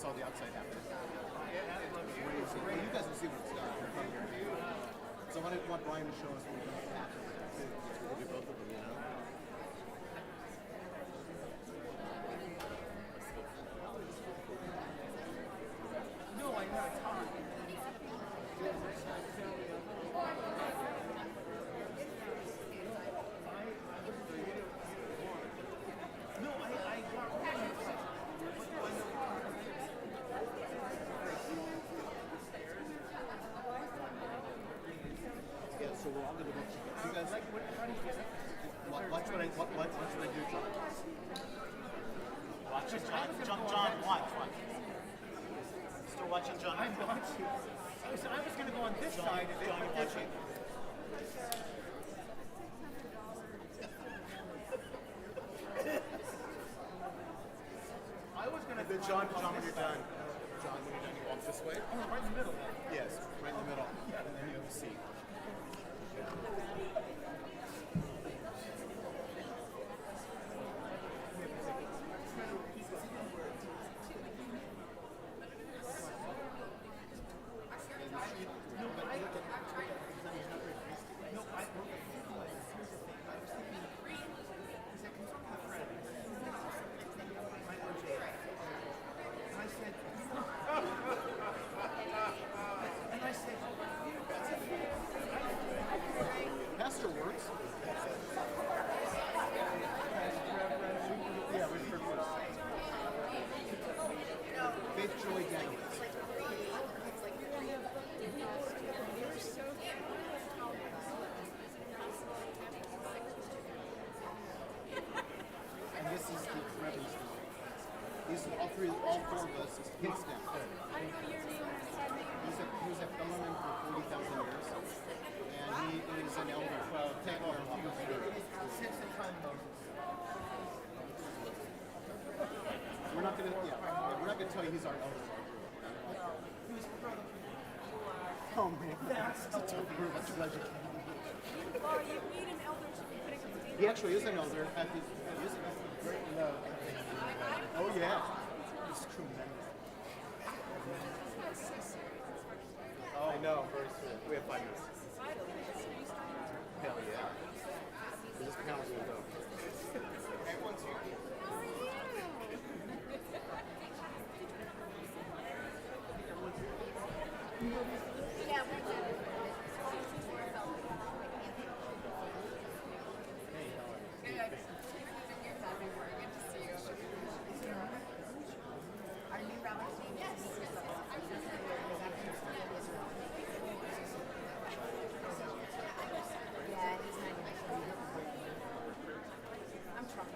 saw the outside happen. Well, you guys will see what's coming here. So I want Brian to show us what happened. We'll do both of them, you know? No, I know it's hard. So we're all going to look. You guys, like, watch what I do, John. Watch it, John. Watch. Still watching, John. I'm watching. I was going to go on this side of it. John, watching. I was going to. John, when you're done. John, when you're done, you walk this way. Oh, right in the middle. Yes, right in the middle. Yeah, and then you have a seat. Pastor works. Yeah, Richard first. Faith Joy Daniels. And this is the Reverend story. These are all four of us is kids now. He's a fellowman for 40,000 years. And he is an elder. We're not going to tell you he's our elder. Oh man, that's a tough group. That's pleasure. Well, you need an elder to be putting up the He actually is an elder. Oh yeah, he's tremendous. Oh, I know. Very soon. We have 5 minutes. Hell yeah. This panel's gonna go. Everyone's here. Yeah, we did. Good. Good to see you. Our new rabbi team. Yes. Yeah, he's not nice. I'm trying.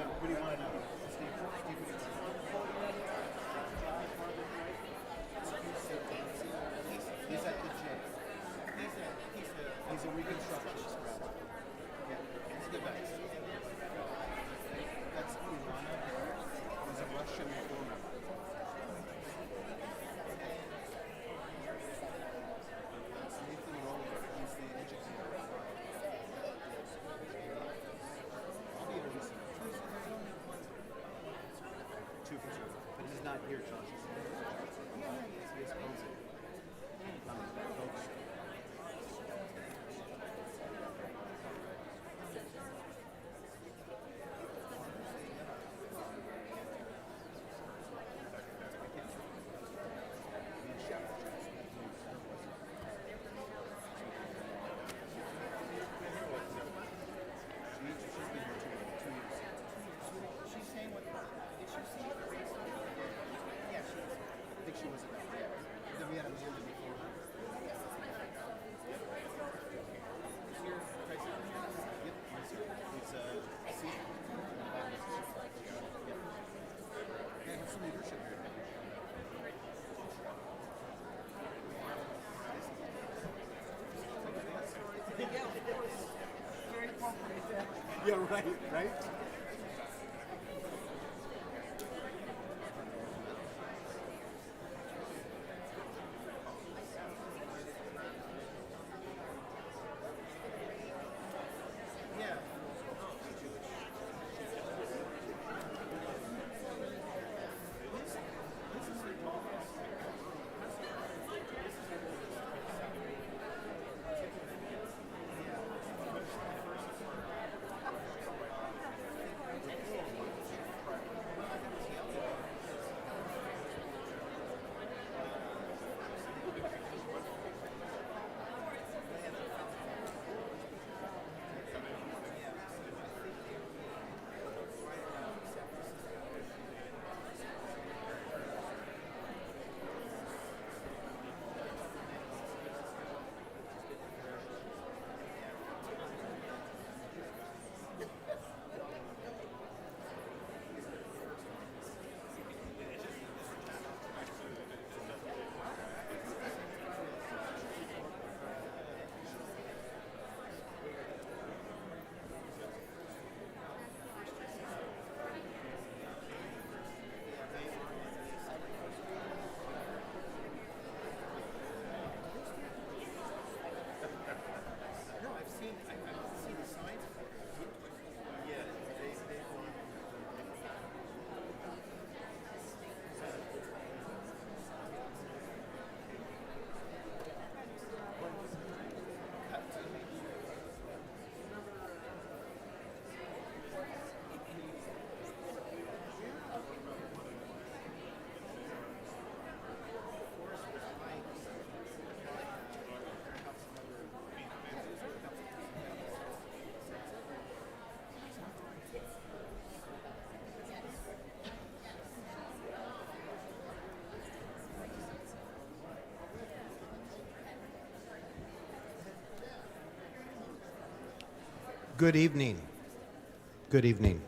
What do you want to know? Steve, what do you want to know? He's at the J. He's a reconstructionist rabbi. Yeah, he's the best. That's Ilana. He's a Russian reformer. That's Nathan Roller. He's the educator. I'll be introducing him. Two for two. But he's not here, Josh. He is posing. Folks. She's saying what? Did she see the race? Yeah, she was. I think she was at that. Then we had Amanda before her. Here, president. Yep, it's C. Yep. Yeah, have some leadership here. Very appropriate. Yeah, right, right? Yeah. No, I've seen the signs. Yeah, they Good evening. Good evening.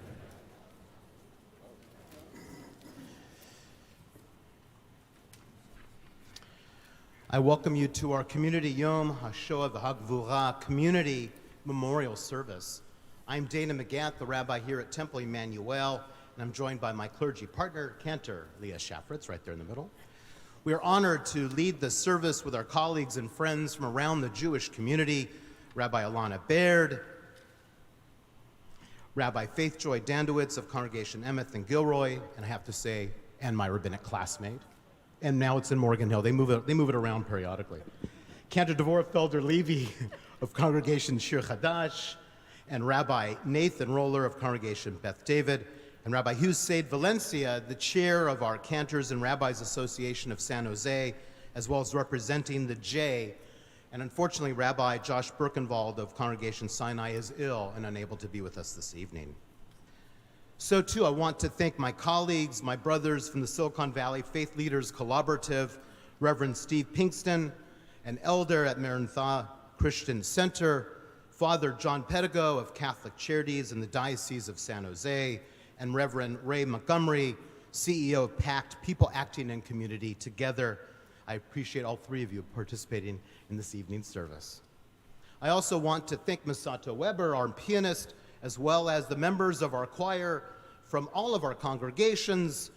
I welcome you to our Community Yom Hashoah v'Hagvura Community Memorial Service. I'm Dana McGath, the rabbi here at Temple Emanu-El, and I'm joined by my clergy partner, Cantor Leah Shafritz, right there in the middle. We are honored to lead the service with our colleagues and friends from around the Jewish community, Rabbi Alana Baird, Rabbi Faith Joy Dandowitz of Congregation Emeth and Gilroy, and I have to say, and my rabbinic classmate. And now it's in Morgan Hill. They move it around periodically. Cantor Devorah Felder Levy of Congregation Shir Hadash, and Rabbi Nathan Roller of Congregation Beth David, and Rabbi Hugh Said Valencia, the chair of our Cantors and Rabbis Association of San Jose, as well as representing the J. And unfortunately, Rabbi Josh Birkenwald of Congregation Sinai is ill and unable to be with us this evening. So too, I want to thank my colleagues, my brothers from the Silicon Valley Faith Leaders Collaborative, Reverend Steve Pinkston, an elder at Marintha Christian Center, Father John Pedigo of Catholic Charities in the Diocese of San Jose, and Reverend Ray Montgomery, CEO of PACT, People Acting in Community. Together, I appreciate all three of you participating in this evening's service. I also want to thank Misato Weber, our pianist, as well as the members of our choir from all of our congregations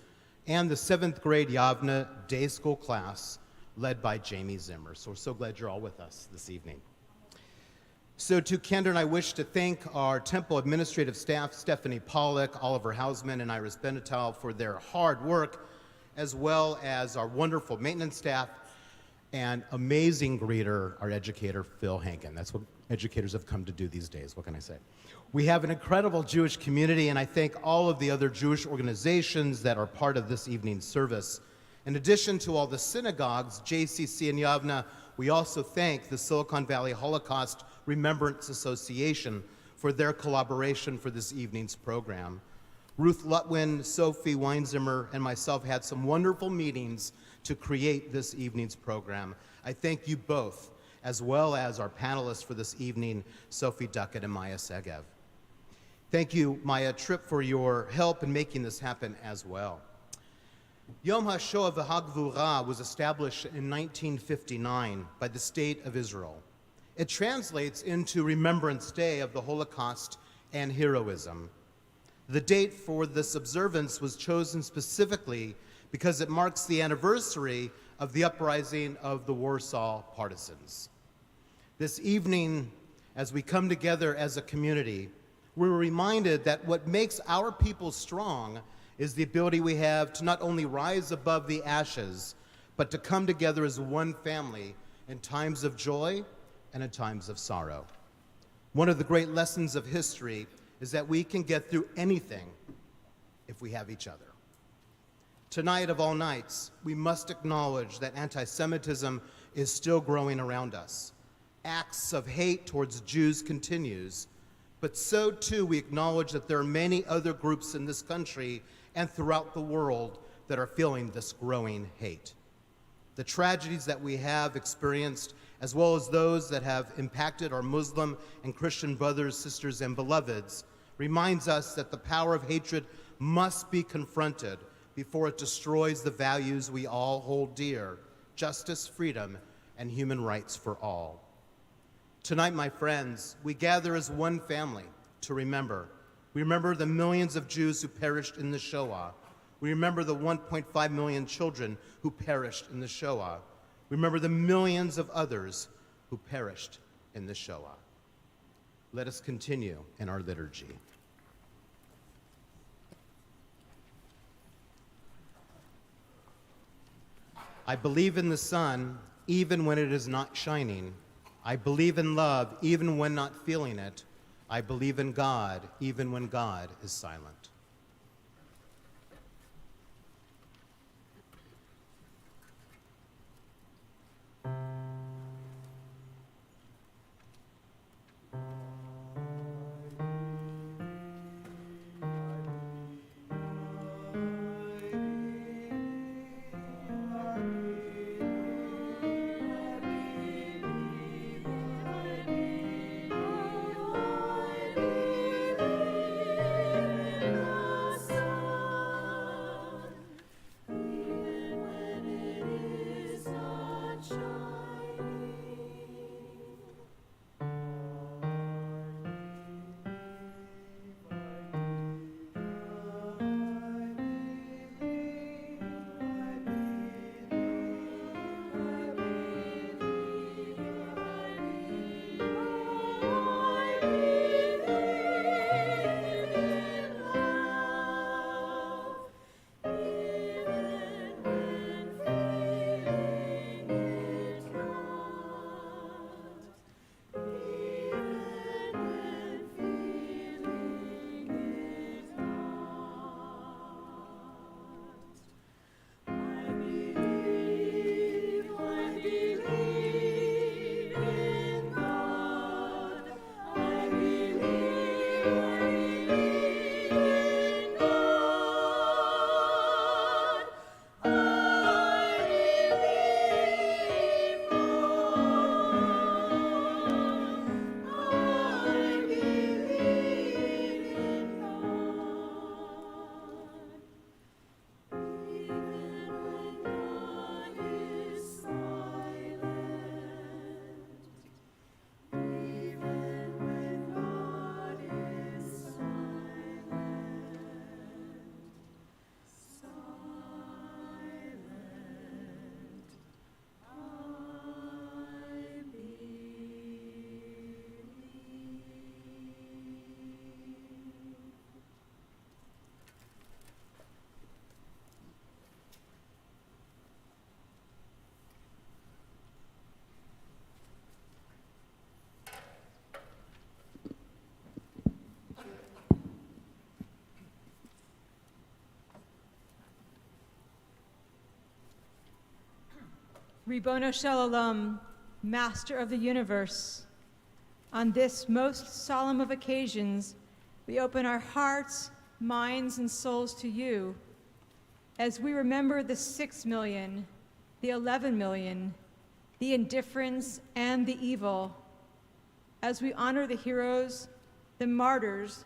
and the 7th grade Yavneh Day School class led by Jamie Zimmer. So we're so glad you're all with us this evening. So to Kendra, I wish to thank our temple administrative staff, Stephanie Pollack, Oliver Hausman, and Iris Benatal for their hard work, as well as our wonderful maintenance staff and amazing greeter, our educator, Phil Hankin. That's what educators have come to do these days. What can I say? We have an incredible Jewish community, and I thank all of the other Jewish organizations that are part of this evening's service. In addition to all the synagogues, JCC and Yavneh, we also thank the Silicon Valley Holocaust Remembrance Association for their collaboration for this evening's program. Ruth, Litwin, Sophie, Weinzimmer, and myself had some wonderful meetings to create this evening's program. I thank you both, as well as our panelists for this evening, Sophie Duckett and Maya Segev. Thank you, Maya Tripp, for your help in making this happen as well. Yom HaShoah v'Hagvura was established in 1959 by the State of Israel. It translates into Remembrance Day of the Holocaust and heroism. The date for this observance was chosen specifically because it marks the anniversary of the uprising of the Warsaw Partisans. This evening, as we come together as a community, we're reminded that what makes our people strong is the ability we have to not only rise above the ashes, but to come together as one family in times of joy and in times of sorrow. One of the great lessons of history is that we can get through anything if we have each other. Tonight of all nights, we must acknowledge that anti-Semitism is still growing around us. Acts of hate towards Jews continues, but so too we acknowledge that there are many other groups in this country and throughout the world that are feeling this growing hate. The tragedies that we have experienced, as well as those that have impacted our Muslim and Christian brothers, sisters, and beloveds, reminds us that the power of hatred must be confronted before it destroys the values we all hold dear: justice, freedom, and human rights for all. Tonight, my friends, we gather as one family to remember. We remember the millions of Jews who perished in the Shoah. We remember the 1.5 million children who perished in the Shoah. We remember the millions of others who perished in the Shoah. Let us continue in our liturgy. I believe in the sun, even when it is not shining. I believe in love, even when not feeling it. I believe in God, even when God is silent. I Ribono Shel Olam, Master of the universe, on this most solemn of occasions, we open our hearts, minds, and souls to you as we remember the 6 million, the 11 million, the indifference, and the evil, as we honor the heroes, the martyrs,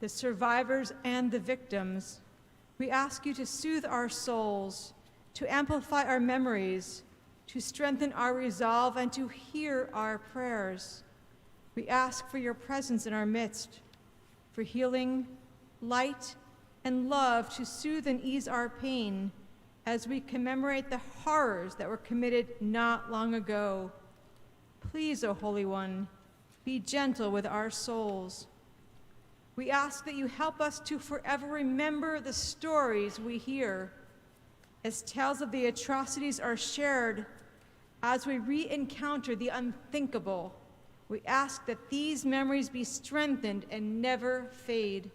the survivors, and the victims. We ask you to soothe our souls, to amplify our memories, to strengthen our resolve, and to hear our prayers. We ask for your presence in our midst, for healing, light, and love to soothe and ease our pain as we commemorate the horrors that were committed not long ago. Please, O Holy One, be gentle with our souls. We ask that you help us to forever remember the stories we hear, as tales of the atrocities are shared, as we re-encounter the unthinkable. We ask that these memories be strengthened and never fade,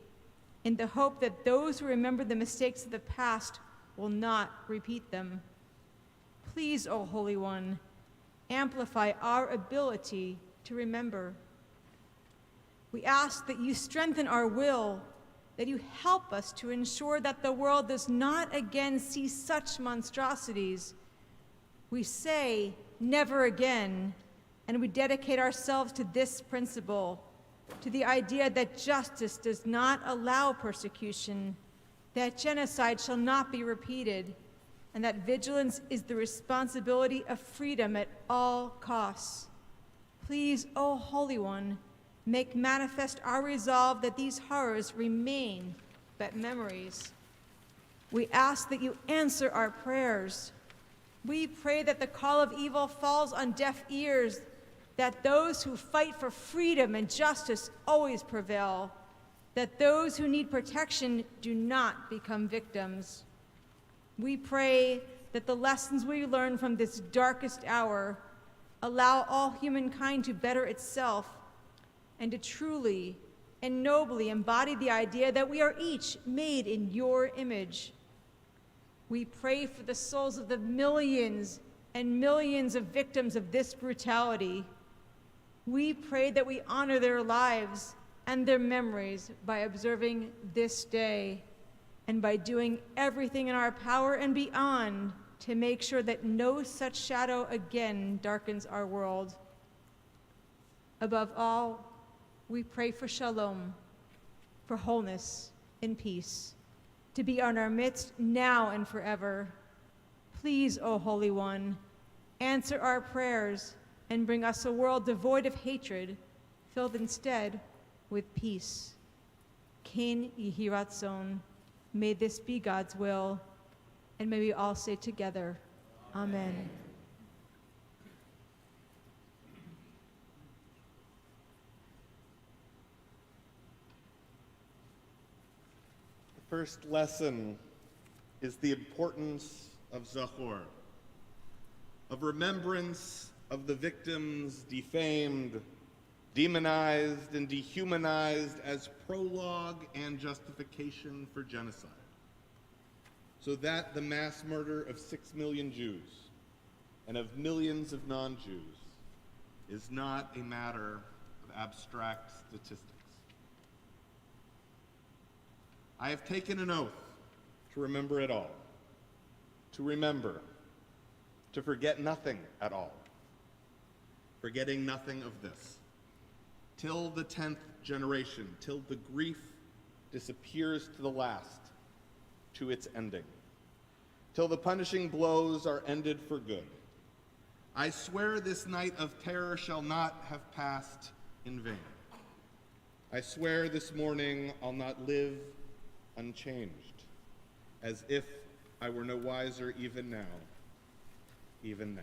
in the hope that those who remember the mistakes of the past will not repeat them. Please, O Holy One, amplify our ability to remember. We ask that you strengthen our will, that you help us to ensure that the world does not again see such monstrosities. We say, never again, and we dedicate ourselves to this principle, to the idea that justice does not allow persecution, that genocide shall not be repeated, and that vigilance is the responsibility of freedom at all costs. Please, O Holy One, make manifest our resolve that these horrors remain but memories. We ask that you answer our prayers. We pray that the call of evil falls on deaf ears, that those who fight for freedom and justice always prevail, that those who need protection do not become victims. We pray that the lessons we learn from this darkest hour allow all humankind to better itself and to truly and nobly embody the idea that we are each made in your image. We pray for the souls of the millions and millions of victims of this brutality. We pray that we honor their lives and their memories by observing this day and by doing everything in our power and beyond to make sure that no such shadow again darkens our world. Above all, we pray for shalom, for wholeness and peace, to be in our midst now and forever. Please, O Holy One, answer our prayers and bring us a world devoid of hatred, filled instead with peace. Ken Yehi Ratzon, may this be God's will, and may we all say together, Amen. The first lesson is the importance of Zachor, of remembrance of the victims defamed, demonized, and dehumanized as prologue and justification for genocide, so that the mass murder of 6 million Jews and of millions of non-Jews is not a matter of abstract statistics. I have taken an oath to remember it all, to remember, to forget nothing at all, forgetting nothing of this, till the 10th generation, till the grief disappears to the last, to its ending, till the punishing blows are ended for good. I swear this night of terror shall not have passed in vain. I swear this morning I'll not live unchanged, as if I were no wiser even now, even now.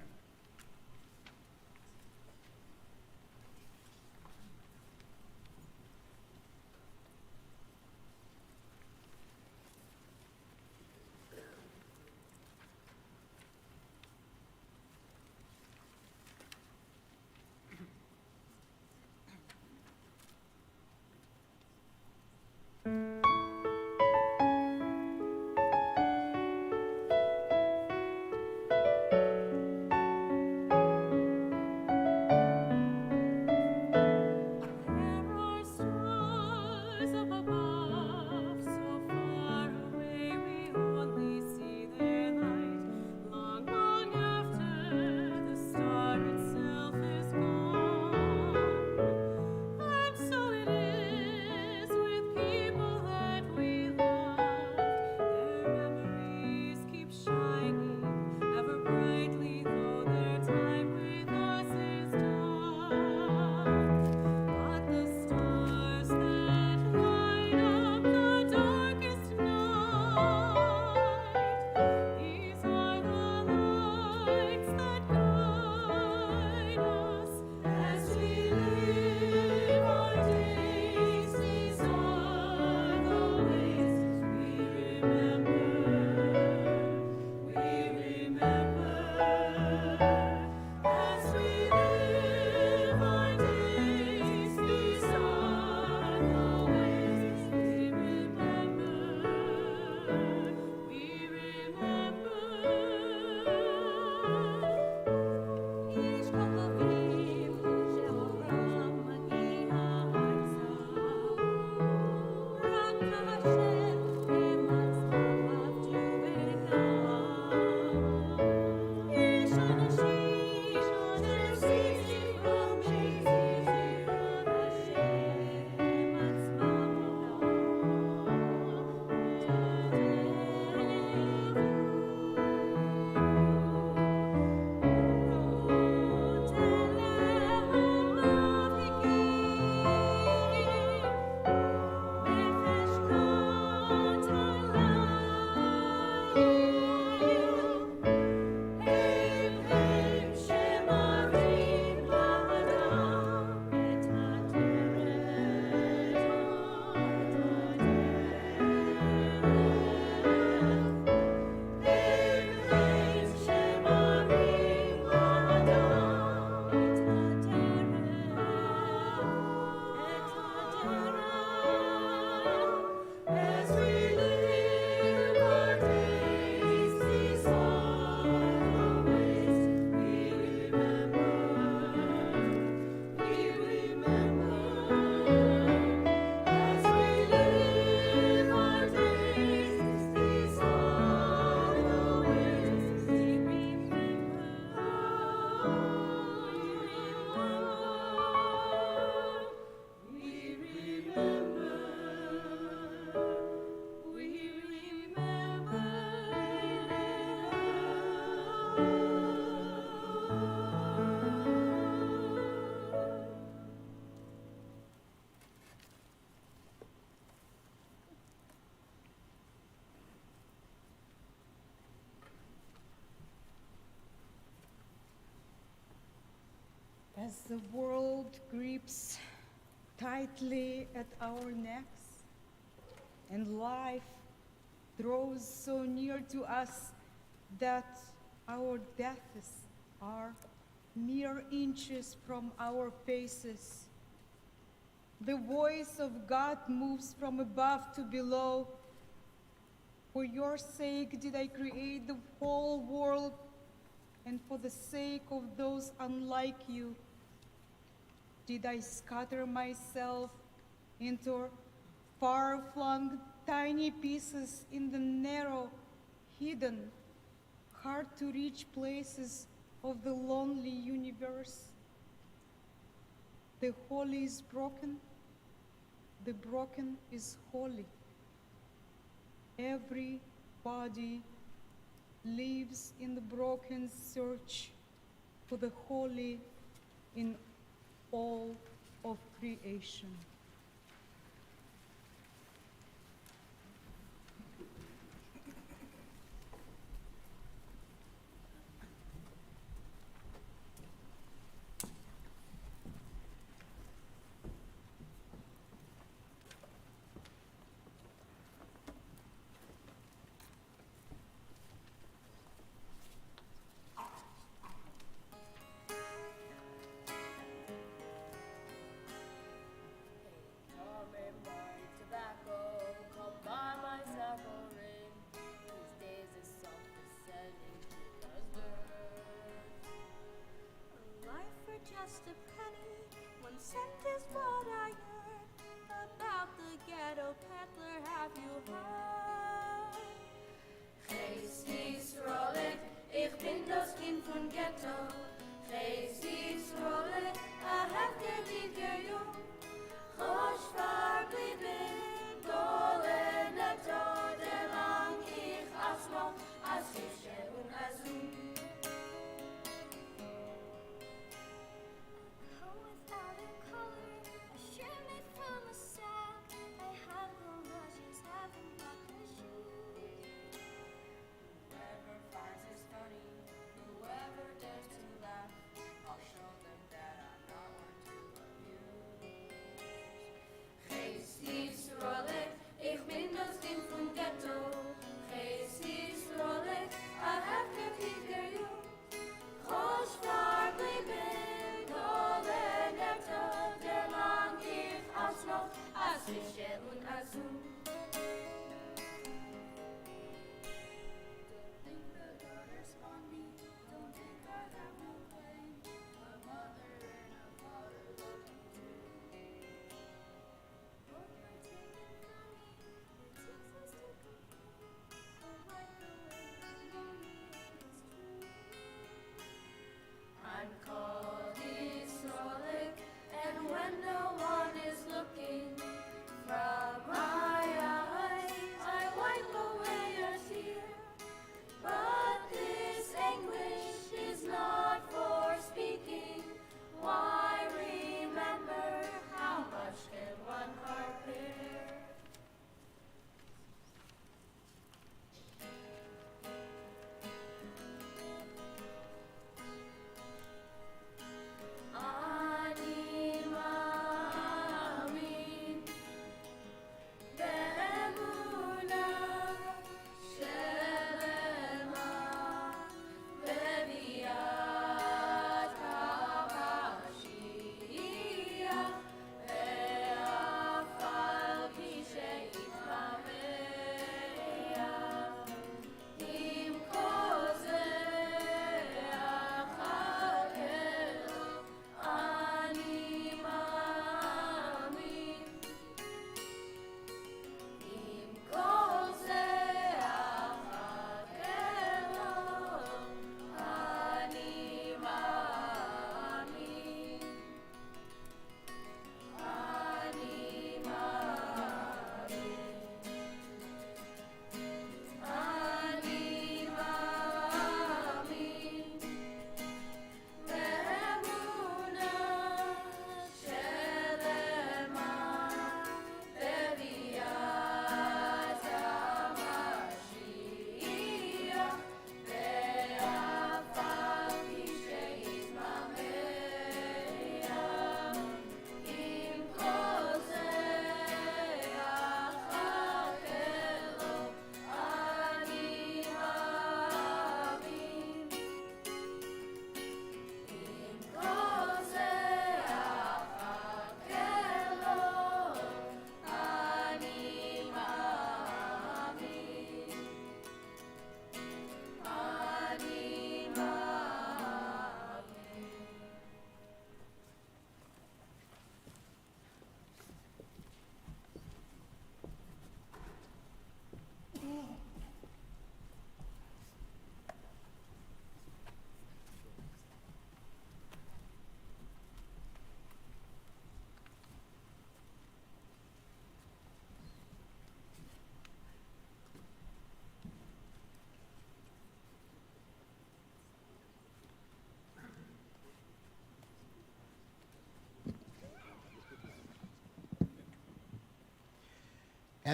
As the world grips tightly at our necks and life draws so near to us that our deaths are mere inches from our faces, the voice of God moves from above to below. For your sake did I create the whole world, and for the sake of those unlike you, did I scatter myself into far-flung tiny pieces in the narrow, hidden, hard-to-reach places of the lonely universe. The holy is broken, the broken is holy. Every body lives in the broken search for the holy in all of creation.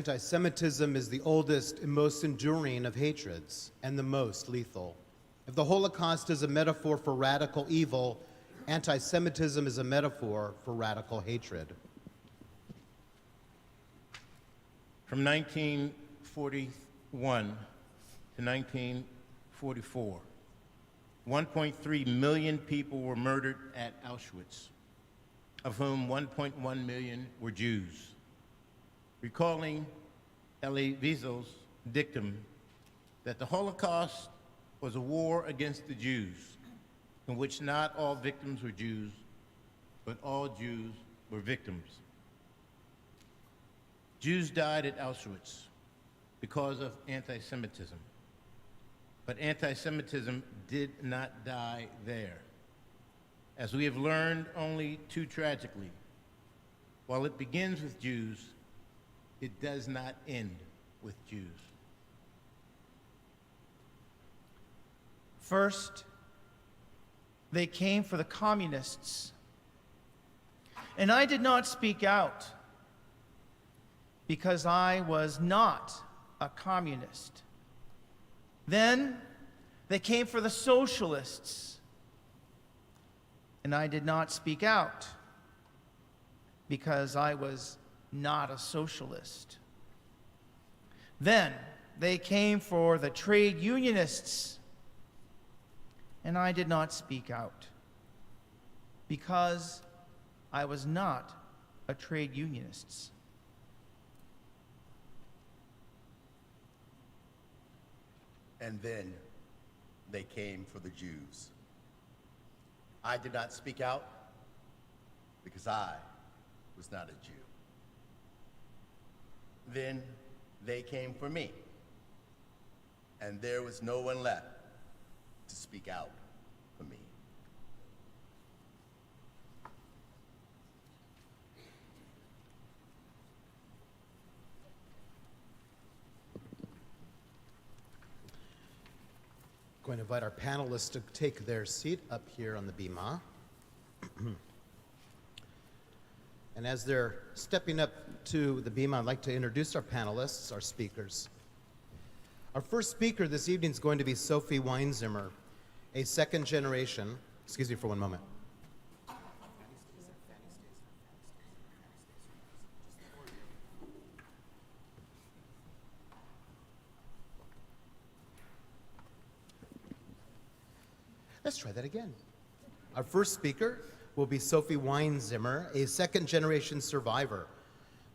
Anti-Semitism is the oldest and most enduring of hatreds and the most lethal. If the Holocaust is a metaphor for radical evil, anti-Semitism is a metaphor for radical hatred. From 1941 to 1944, 1.3 million people were murdered at Auschwitz, of whom 1.1 million were Jews. Recalling Elie Wiesel's dictum that the Holocaust was a war against the Jews, in which not all victims were Jews, but all Jews were victims. Jews died at Auschwitz because of anti-Semitism, but anti-Semitism did not die there. As we have learned only too tragically, while it begins with Jews, it does not end with Jews. First, they came for the communists, and I did not speak out because I was not a communist. Then they came for the socialists, and I did not speak out because I was not a socialist. Then they came for the trade unionists, and I did not speak out because I was not a trade unionist. And then they came for the Jews. I did not speak out because I was not a Jew. Then they came for me, and there was no one left to speak out for me. Going to invite our panelists to take their seat up here on the bima. And as they're stepping up to the bima, I'd like to introduce our panelists, our speakers. Our first speaker this evening is going to be Sophie Weinzimmer, a second generation, excuse me for one moment. Let's try that again. Our first speaker will be Sophie Weinzimmer, a second-generation survivor.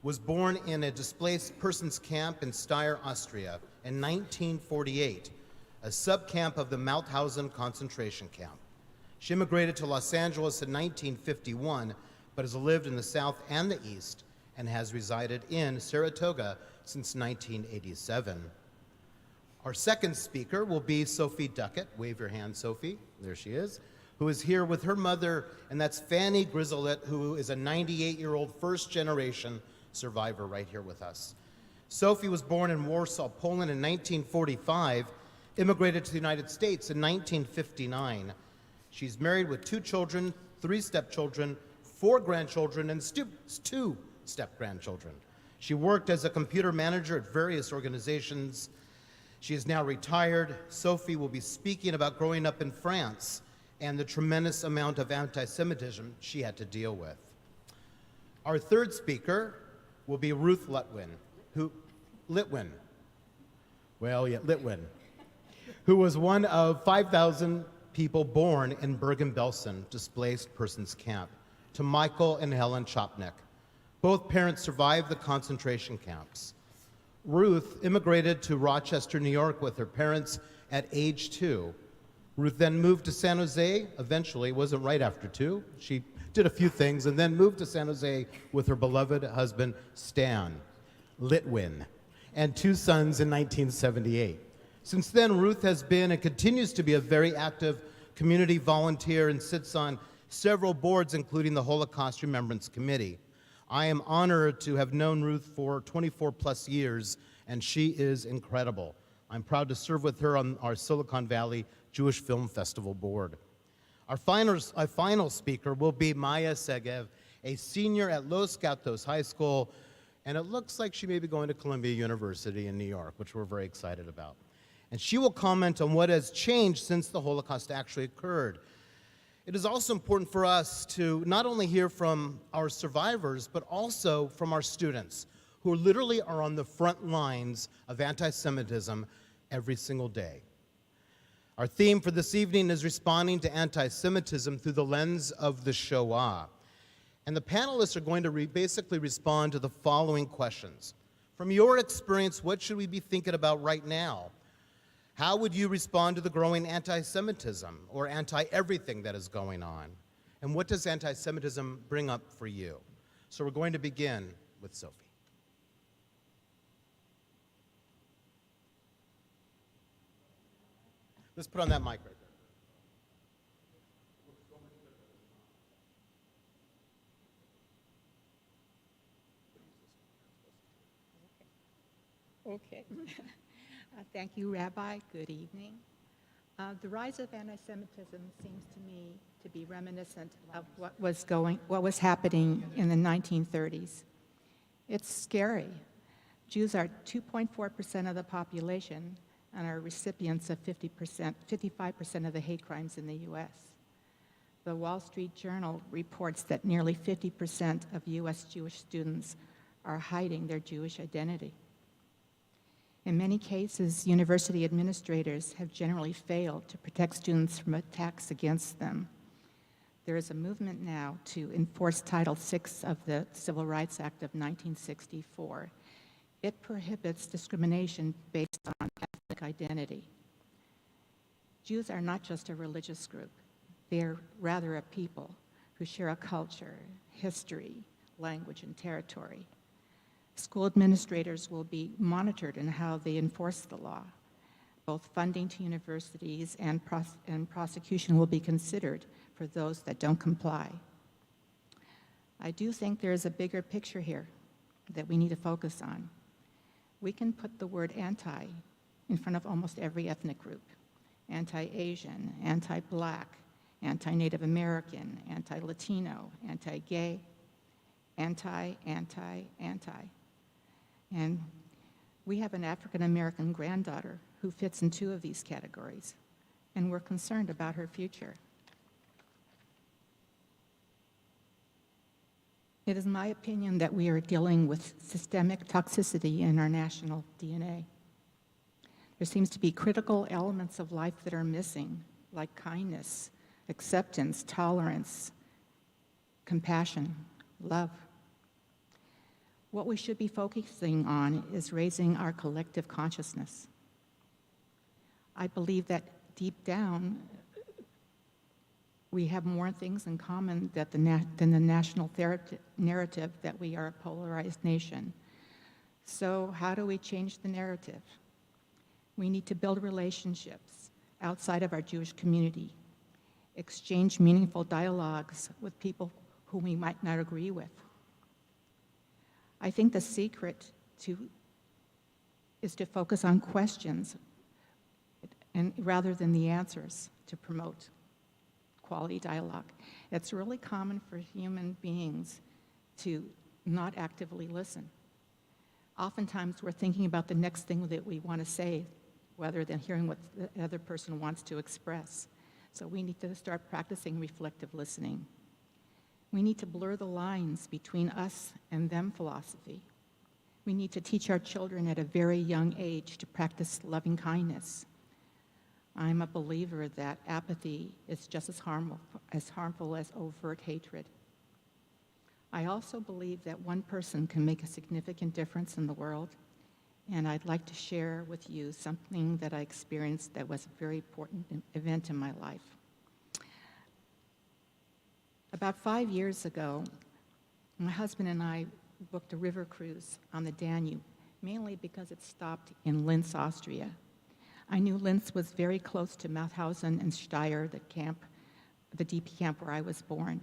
Was born in a displaced persons camp in Steyr, Austria in 1948, a subcamp of the Mauthausen concentration camp. She immigrated to Los Angeles in 1951, but has lived in the South and the East and has resided in Saratoga since 1987. Our second speaker will be Sophie Duckett. Wave your hand, Sophie. There she is. Who is here with her mother, and that's Fanny Grizzlet, who is a 98-year-old first-generation survivor right here with us. Sophie was born in Warsaw, Poland in 1945, immigrated to the United States in 1959. She's married with 2 children, 3 stepchildren, 4 grandchildren, and 2 step-grandchildren. She worked as a computer manager at various organizations. She is now retired. Sophie will be speaking about growing up in France and the tremendous amount of anti-Semitism she had to deal with. Our third speaker will be Ruth Litwin, Litwin, who was one of 5,000 people born in Bergen-Belsen displaced persons camp, to Michael and Helen Chopnik. Both parents survived the concentration camps. Ruth immigrated to Rochester, New York with her parents at age 2. Ruth then moved to San Jose, eventually, wasn't right after 2. She did a few things and then moved to San Jose with her beloved husband, Stan Litwin, and 2 sons in 1978. Since then, Ruth has been and continues to be a very active community volunteer and sits on several boards, including the Holocaust Remembrance Committee. I am honored to have known Ruth for 24 plus years, and she is incredible. I'm proud to serve with her on our Silicon Valley Jewish Film Festival board. Our final speaker will be Maya Segev, a senior at Los Gatos High School And it looks like she may be going to Columbia University in New York, which we're very excited about. And she will comment on what has changed since the Holocaust actually occurred. It is also important for us to not only hear from our survivors, but also from our students, who literally are on the front lines of anti-Semitism every single day. Our theme for this evening is responding to anti-Semitism through the lens of the Shoah. And the panelists are going to basically respond to the following questions. From your experience, what should we be thinking about right now? How would you respond to the growing anti-Semitism or anti-everything that is going on? And what does anti-Semitism bring up for you? So we're going to begin with Sophie. Let's put on that mic right there. Okay. Thank you, Rabbi. Good evening. The rise of anti-Semitism seems to me to be reminiscent of what was happening in the 1930s. It's scary. Jews are 2.4% of the population and are recipients of 55% of the hate crimes in the U.S. The Wall Street Journal reports that nearly 50% of U.S. Jewish students are hiding their Jewish identity. In many cases, university administrators have generally failed to protect students from attacks against them. There is a movement now to enforce Title VI of the Civil Rights Act of 1964. It prohibits discrimination based on ethnic identity. Jews are not just a religious group. They are rather a people who share a culture, history, language, and territory. School administrators will be monitored in how they enforce the law. Both funding to universities and prosecution will be considered for those that don't comply. I do think there is a bigger picture here that we need to focus on. We can put the word anti in front of almost every ethnic group. Anti-Asian, anti-Black, anti-Native American, anti-Latino, anti-gay, anti. And we have an African-American granddaughter who fits in two of these categories, and we're concerned about her future. It is my opinion that we are dealing with systemic toxicity in our national DNA. There seems to be critical elements of life that are missing, like kindness, acceptance, tolerance, compassion, love. What we should be focusing on is raising our collective consciousness. I believe that deep down, we have more things in common than the national narrative that we are a polarized nation. So how do we change the narrative? We need to build relationships outside of our Jewish community, exchange meaningful dialogues with people whom we might not agree with. I think the secret is to focus on questions rather than the answers to promote quality dialogue. It's really common for human beings to not actively listen. Oftentimes we're thinking about the next thing that we want to say rather than hearing what the other person wants to express. So we need to start practicing reflective listening. We need to blur the lines between us and them philosophy. We need to teach our children at a very young age to practice loving kindness. I'm a believer that apathy is just as harmful as overt hatred. I also believe that one person can make a significant difference in the world, and I'd like to share with you something that I experienced that was a very important event in my life. About 5 years ago, my husband and I booked a river cruise on the Danube, mainly because it stopped in Linz, Austria. I knew Linz was very close to Mauthausen and Steyr, the DP camp where I was born.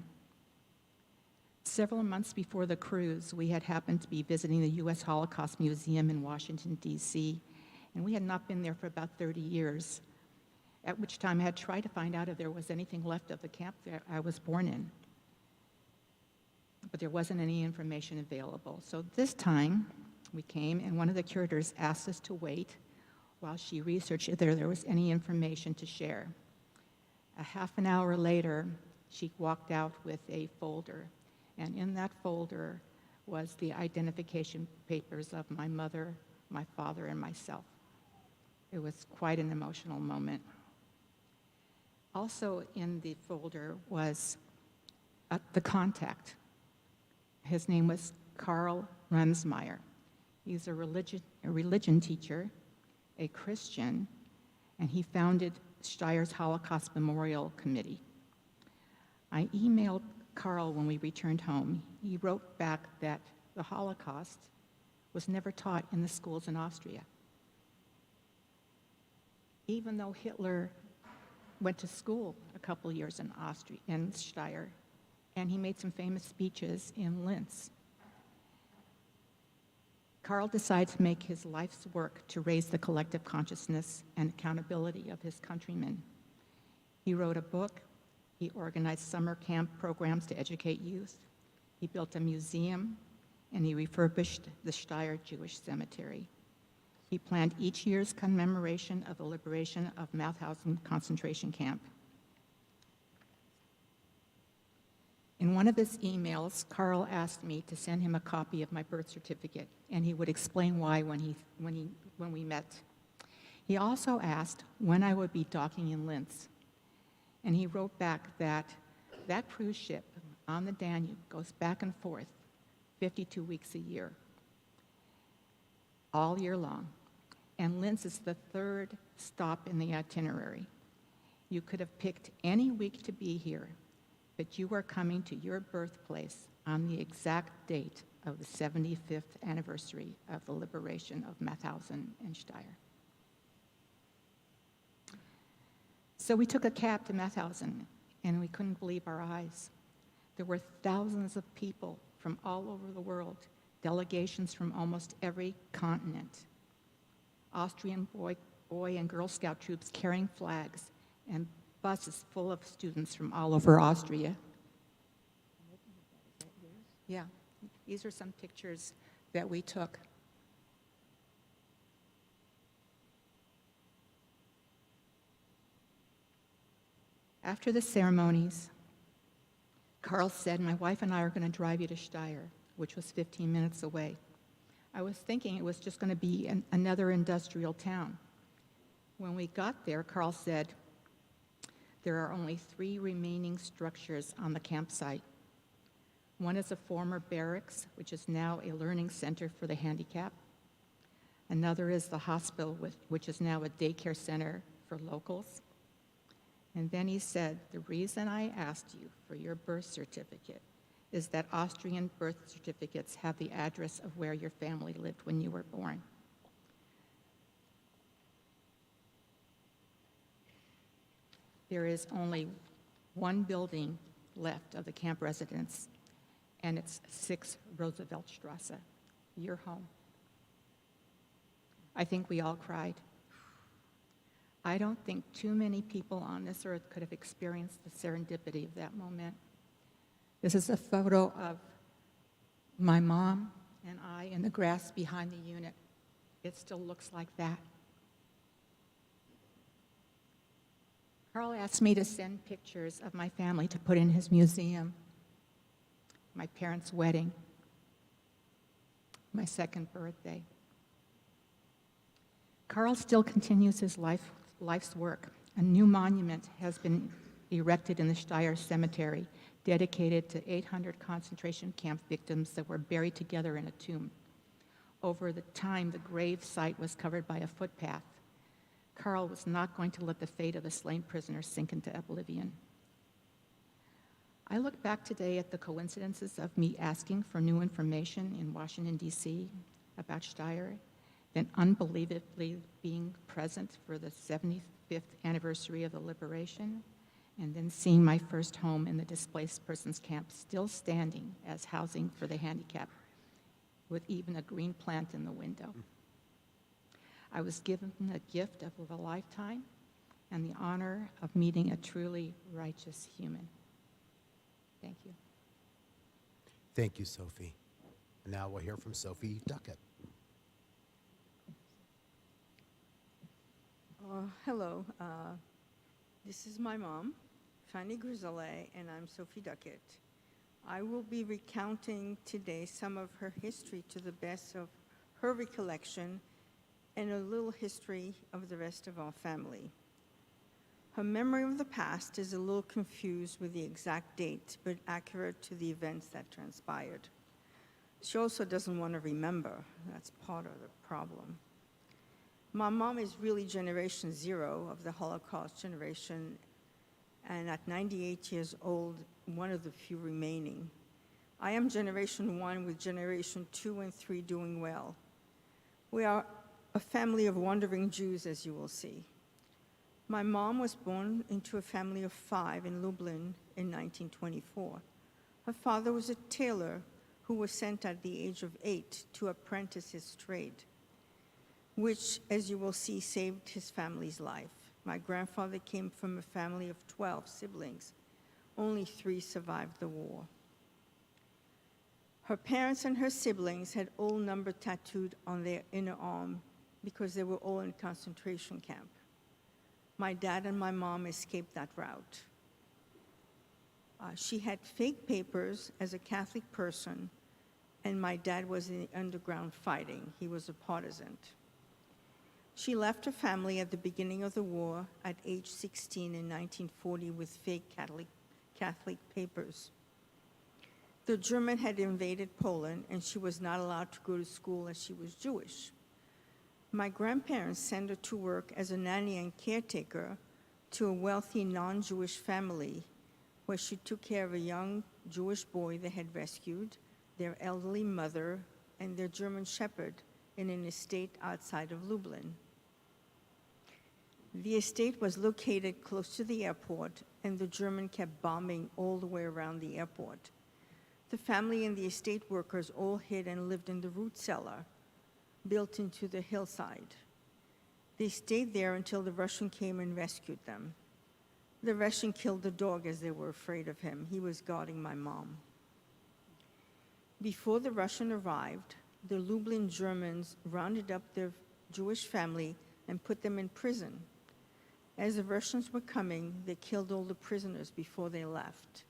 Several months before the cruise, we had happened to be visiting the U.S. Holocaust Museum in Washington, D.C., and we had not been there for about 30 years, at which time I had tried to find out if there was anything left of the camp that I was born in. but there wasn't any information available. So this time, we came, and one of the curators asked us to wait while she researched if there was any information to share. A half an hour later, she walked out with a folder, and in that folder was the identification papers of my mother, my father, and myself. It was quite an emotional moment. Also in the folder was the contact. His name was Karl Remsmeyer. He's a religion teacher, a Christian, and he founded Steyr's Holocaust Memorial Committee. I emailed Karl when we returned home. He wrote back that the Holocaust was never taught in the schools in Austria. Even though Hitler went to school a couple years in Austria, in Steyr, and he made some famous speeches in Linz. Karl decided to make his life's work to raise the collective consciousness and accountability of his countrymen. He wrote a book, he organized summer camp programs to educate youth, he built a museum, and he refurbished the Steyr Jewish Cemetery. He planned each year's commemoration of the liberation of Mauthausen concentration camp. In one of his emails, Karl asked me to send him a copy of my birth certificate, and he would explain why when we met. He also asked when I would be docking in Linz, and he wrote back that that cruise ship on the Danube goes back and forth 52 weeks a year, all year long, and Linz is the third stop in the itinerary. You could have picked any week to be here, but you are coming to your birthplace on the exact date of the 75th anniversary of the liberation of Mauthausen and Steyr. So we took a cab to Mauthausen, and we couldn't believe our eyes. There were thousands of people from all over the world, delegations from almost every continent, Austrian boy and Girl Scout troops carrying flags, and buses full of students from all over Austria. Yeah, these are some pictures that we took. After the ceremonies, Karl said, my wife and I are going to drive you to Steyr, which was 15 minutes away. I was thinking it was just going to be another industrial town. When we got there, Karl said, there are only 3 remaining structures on the campsite. One is a former barracks, which is now a learning center for the handicapped. Another is the hospital, which is now a daycare center for locals. And then he said, the reason I asked you for your birth certificate is that Austrian birth certificates have the address of where your family lived when you were born. There is only one building left of the camp residence, and it's 6 Rooseveltstrasse, your home. I think we all cried. I don't think too many people on this earth could have experienced the serendipity of that moment. This is a photo of my mom and I in the grass behind the unit. It still looks like that. Karl asked me to send pictures of my family to put in his museum. My parents' wedding, my 2nd birthday. Karl still continues his life's work. A new monument has been erected in the Steyr Cemetery, dedicated to 800 concentration camp victims that were buried together in a tomb. Over the time, the grave site was covered by a footpath. Karl was not going to let the fate of the slain prisoners sink into oblivion. I look back today at the coincidences of me asking for new information in Washington, D.C. about Steyr, then unbelievably being present for the 75th anniversary of the liberation, and then seeing my first home in the displaced persons camp still standing as housing for the handicapped, with even a green plant in the window. I was given the gift of a lifetime and the honor of meeting a truly righteous human. Thank you. Thank you, Sophie. And now we'll hear from Sophie Duckett. Hello, this is my mom, Fanny Grizzle, and I'm Sophie Duckett. I will be recounting today some of her history to the best of her recollection and a little history of the rest of our family. Her memory of the past is a little confused with the exact date, but accurate to the events that transpired. She also doesn't want to remember. That's part of the problem. My mom is really generation 0 of the Holocaust generation, and at 98 years old, one of the few remaining. I am generation 1 with generation 2 and 3 doing well. We are a family of wandering Jews, as you will see. My mom was born into a family of 5 in Lublin in 1924. Her father was a tailor who was sent at the age of 8 to apprentice his trade, which, as you will see, saved his family's life. My grandfather came from a family of 12 siblings. Only 3 survived the war. Her parents and her siblings had all number tattooed on their inner arm because they were all in concentration camp. My dad and my mom escaped that route. She had fake papers as a Catholic person, and my dad was in the underground fighting. He was a partisan. She left her family at the beginning of the war at age 16 in 1940 with fake Catholic papers. The German had invaded Poland, and she was not allowed to go to school as she was Jewish. My grandparents sent her to work as a nanny and caretaker to a wealthy non-Jewish family where she took care of a young Jewish boy they had rescued, their elderly mother, and their German shepherd in an estate outside of Lublin. The estate was located close to the airport, and the German kept bombing all the way around the airport. The family and the estate workers all hid and lived in the root cellar, built into the hillside. They stayed there until the Russian came and rescued them. The Russian killed the dog as they were afraid of him. He was guarding my mom. Before the Russian arrived, the Lublin Germans rounded up their Jewish family and put them in prison. As the Russians were coming, they killed all the prisoners before they left.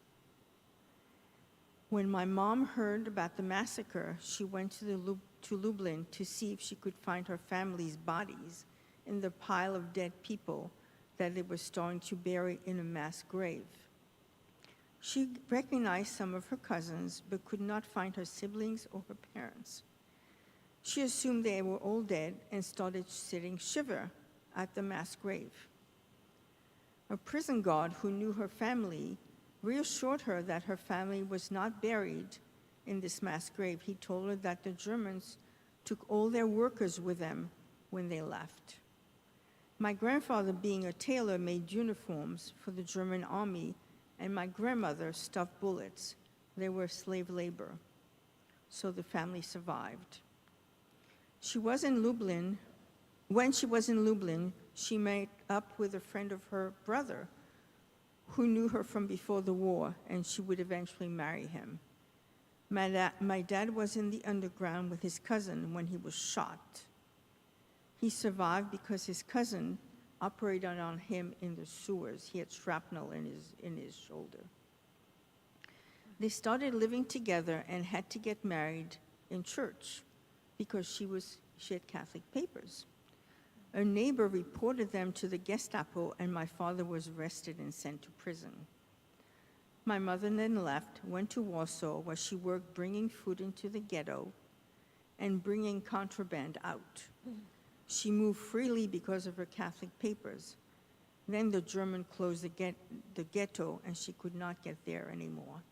When my mom heard about the massacre, she went to Lublin to see if she could find her family's bodies in the pile of dead people that they were starting to bury in a mass grave. She recognized some of her cousins, but could not find her siblings or her parents. She assumed they were all dead and started sitting shiva at the mass grave. A prison guard who knew her family reassured her that her family was not buried in this mass grave. He told her that the Germans took all their workers with them when they left. My grandfather, being a tailor, made uniforms for the German army, and my grandmother stuffed bullets. They were slave labor, so the family survived. When she was in Lublin, she met up with a friend of her brother who knew her from before the war, and she would eventually marry him. My dad was in the underground with his cousin when he was shot. He survived because his cousin operated on him in the sewers. He had shrapnel in his shoulder. They started living together and had to get married in church because she had Catholic papers. A neighbor reported them to the Gestapo, and my father was arrested and sent to prison. My mother then left, went to Warsaw, where she worked bringing food into the ghetto and bringing contraband out. She moved freely because of her Catholic papers. Then the German closed the ghetto, and she could not get there anymore.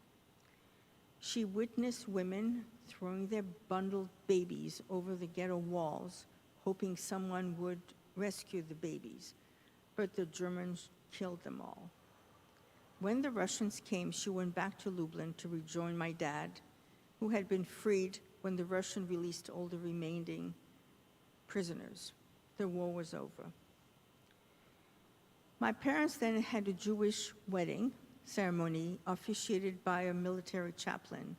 She witnessed women throwing their bundled babies over the ghetto walls, hoping someone would rescue the babies, but the Germans killed them all. When the Russians came, she went back to Lublin to rejoin my dad, who had been freed when the Russians released all the remaining prisoners. The war was over. My parents then had a Jewish wedding ceremony officiated by a military chaplain.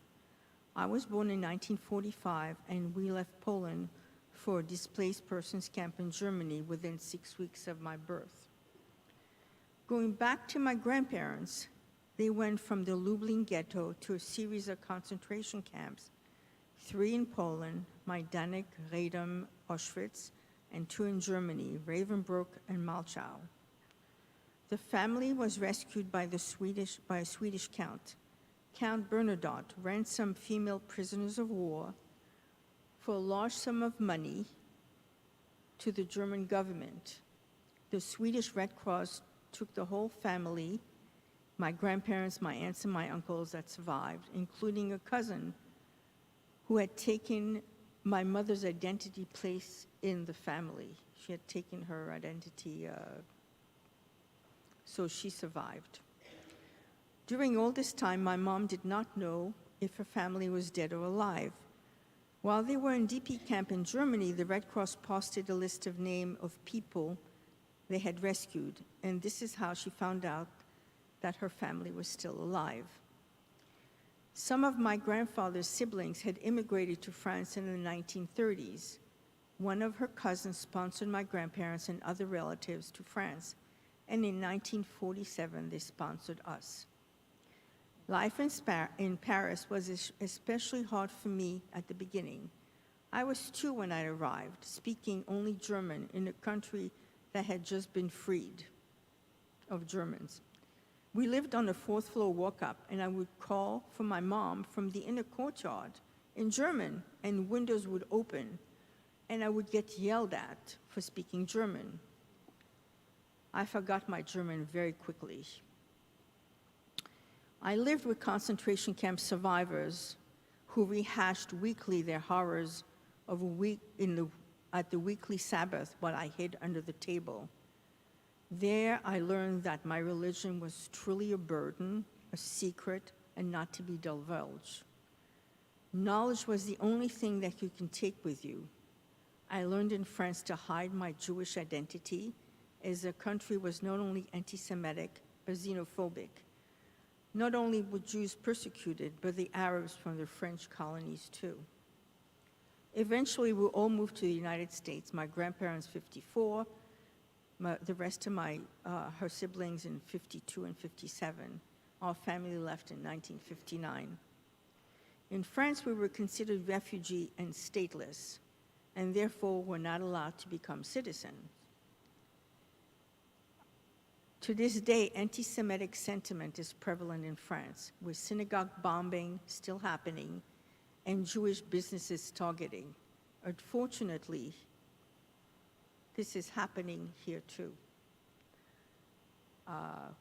I was born in 1945, and we left Poland for a displaced persons camp in Germany within 6 weeks of my birth. Going back to my grandparents, they went from the Lublin ghetto to a series of concentration camps, 3 in Poland, Majdanek, Redem, Auschwitz, and 2 in Germany, Ravensbrück and Malchow. The family was rescued by a Swedish count. Count Bernadotte ransomed female prisoners of war for a large sum of money to the German government. The Swedish Red Cross took the whole family, my grandparents, my aunts, and my uncles that survived, including a cousin who had taken my mother's identity place in the family. She had taken her identity, so she survived. During all this time, my mom did not know if her family was dead or alive. While they were in DP camp in Germany, the Red Cross posted a list of names of people they had rescued, and this is how she found out that her family was still alive. Some of my grandfather's siblings had immigrated to France in the 1930s. One of her cousins sponsored my grandparents and other relatives to France, and in 1947 they sponsored us. Life in Paris was especially hard for me at the beginning. I was 2 when I arrived, speaking only German in a country that had just been freed of Germans. We lived on the 4th floor walk-up, and I would call for my mom from the inner courtyard in German, and windows would open, and I would get yelled at for speaking German. I forgot my German very quickly. I lived with concentration camp survivors who rehashed weekly their horrors of a week at the weekly Sabbath while I hid under the table. There I learned that my religion was truly a burden, a secret, and not to be divulged. Knowledge was the only thing that you can take with you. I learned in France to hide my Jewish identity, as the country was not only anti-Semitic, but xenophobic. Not only were Jews persecuted, but the Arabs from the French colonies too. Eventually, we all moved to the United States. My grandparents, 54, the rest of her siblings in 52 and 57. Our family left in 1959. In France, we were considered refugee and stateless, and therefore were not allowed to become citizens. To this day, anti-Semitic sentiment is prevalent in France, with synagogue bombing still happening and Jewish businesses targeting. Unfortunately, this is happening here too.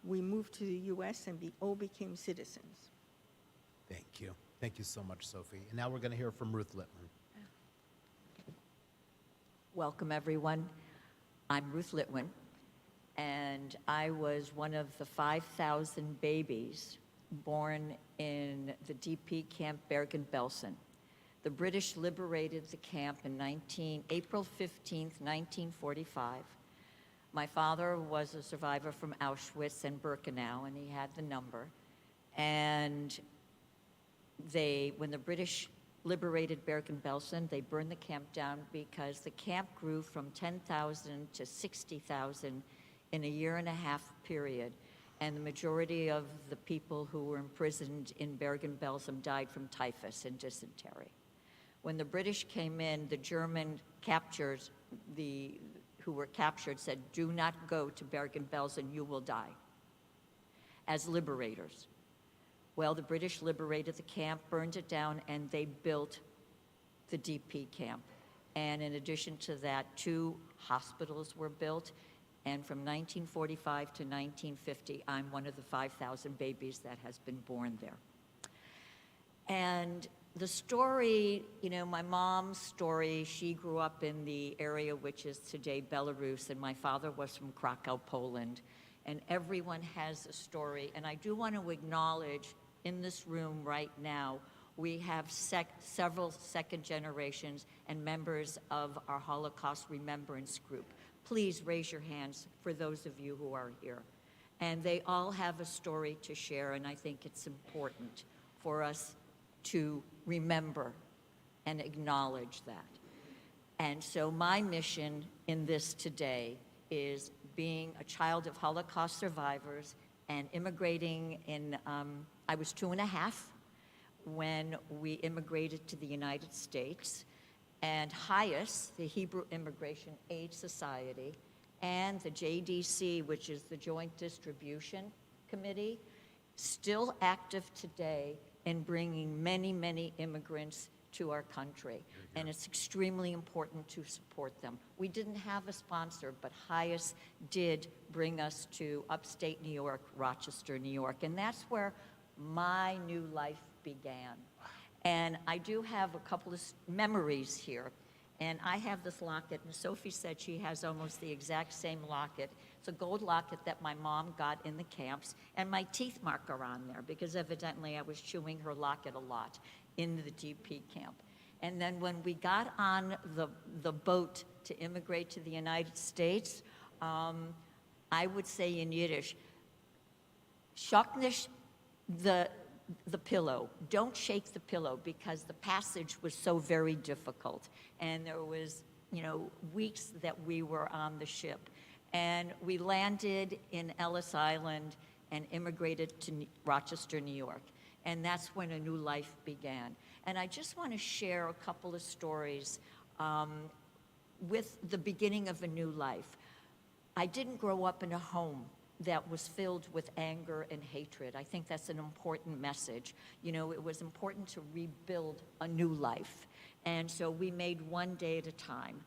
We moved to the US and we all became citizens. Thank you. Thank you so much, Sophie. And now we're going to hear from Ruth Litwin. Welcome, everyone. I'm Ruth Litwin, and I was one of the 5,000 babies born in the DP camp Bergen-Belsen. The British liberated the camp in April 15th, 1945. My father was a survivor from Auschwitz and Birkenau, and he had the number. And when the British liberated Bergen-Belsen, they burned the camp down because the camp grew from 10,000 to 60,000 in a year-and-a-half period. And the majority of the people who were imprisoned in Bergen-Belsen died from typhus and dysentery. When the British came in, the German captors, who were captured, said, "Do not go to Bergen-Belsen, you will die," as liberators. Well, the British liberated the camp, burned it down, and they built the DP camp. And in addition to that, 2 hospitals were built. And from 1945 to 1950, I'm one of the 5,000 babies that has been born there. And the story, my mom's story, she grew up in the area which is today Belarus, and my father was from Krakow, Poland. And everyone has a story. And I do want to acknowledge in this room right now, we have several second generations and members of our Holocaust Remembrance group. Please raise your hands for those of you who are here. And they all have a story to share, and I think it's important for us to remember and acknowledge that. And so my mission in this today is being a child of Holocaust survivors and immigrating in, I was 2.5 when we immigrated to the United States. And HIAS, the Hebrew Immigration Aid Society, and the JDC, which is the Joint Distribution Committee, still active today in bringing many, many immigrants to our country. And it's extremely important to support them. We didn't have a sponsor, but HIAS did bring us to upstate New York, Rochester, New York. And that's where my new life began. And I do have a couple of memories here. And I have this locket, and Sophie said she has almost the exact same locket. It's a gold locket that my mom got in the camps, and my teeth mark are on there because evidently I was chewing her locket a lot in the DP camp. And then when we got on the boat to immigrate to the United States, I would say in Yiddish, "Shoknish the pillow. Don't shake the pillow," because the passage was so very difficult. And there was, weeks that we were on the ship. And we landed in Ellis Island and immigrated to Rochester, New York. And that's when a new life began. And I just want to share a couple of stories with the beginning of a new life. I didn't grow up in a home that was filled with anger and hatred. I think that's an important message. It was important to rebuild a new life. And so we made one day at a time.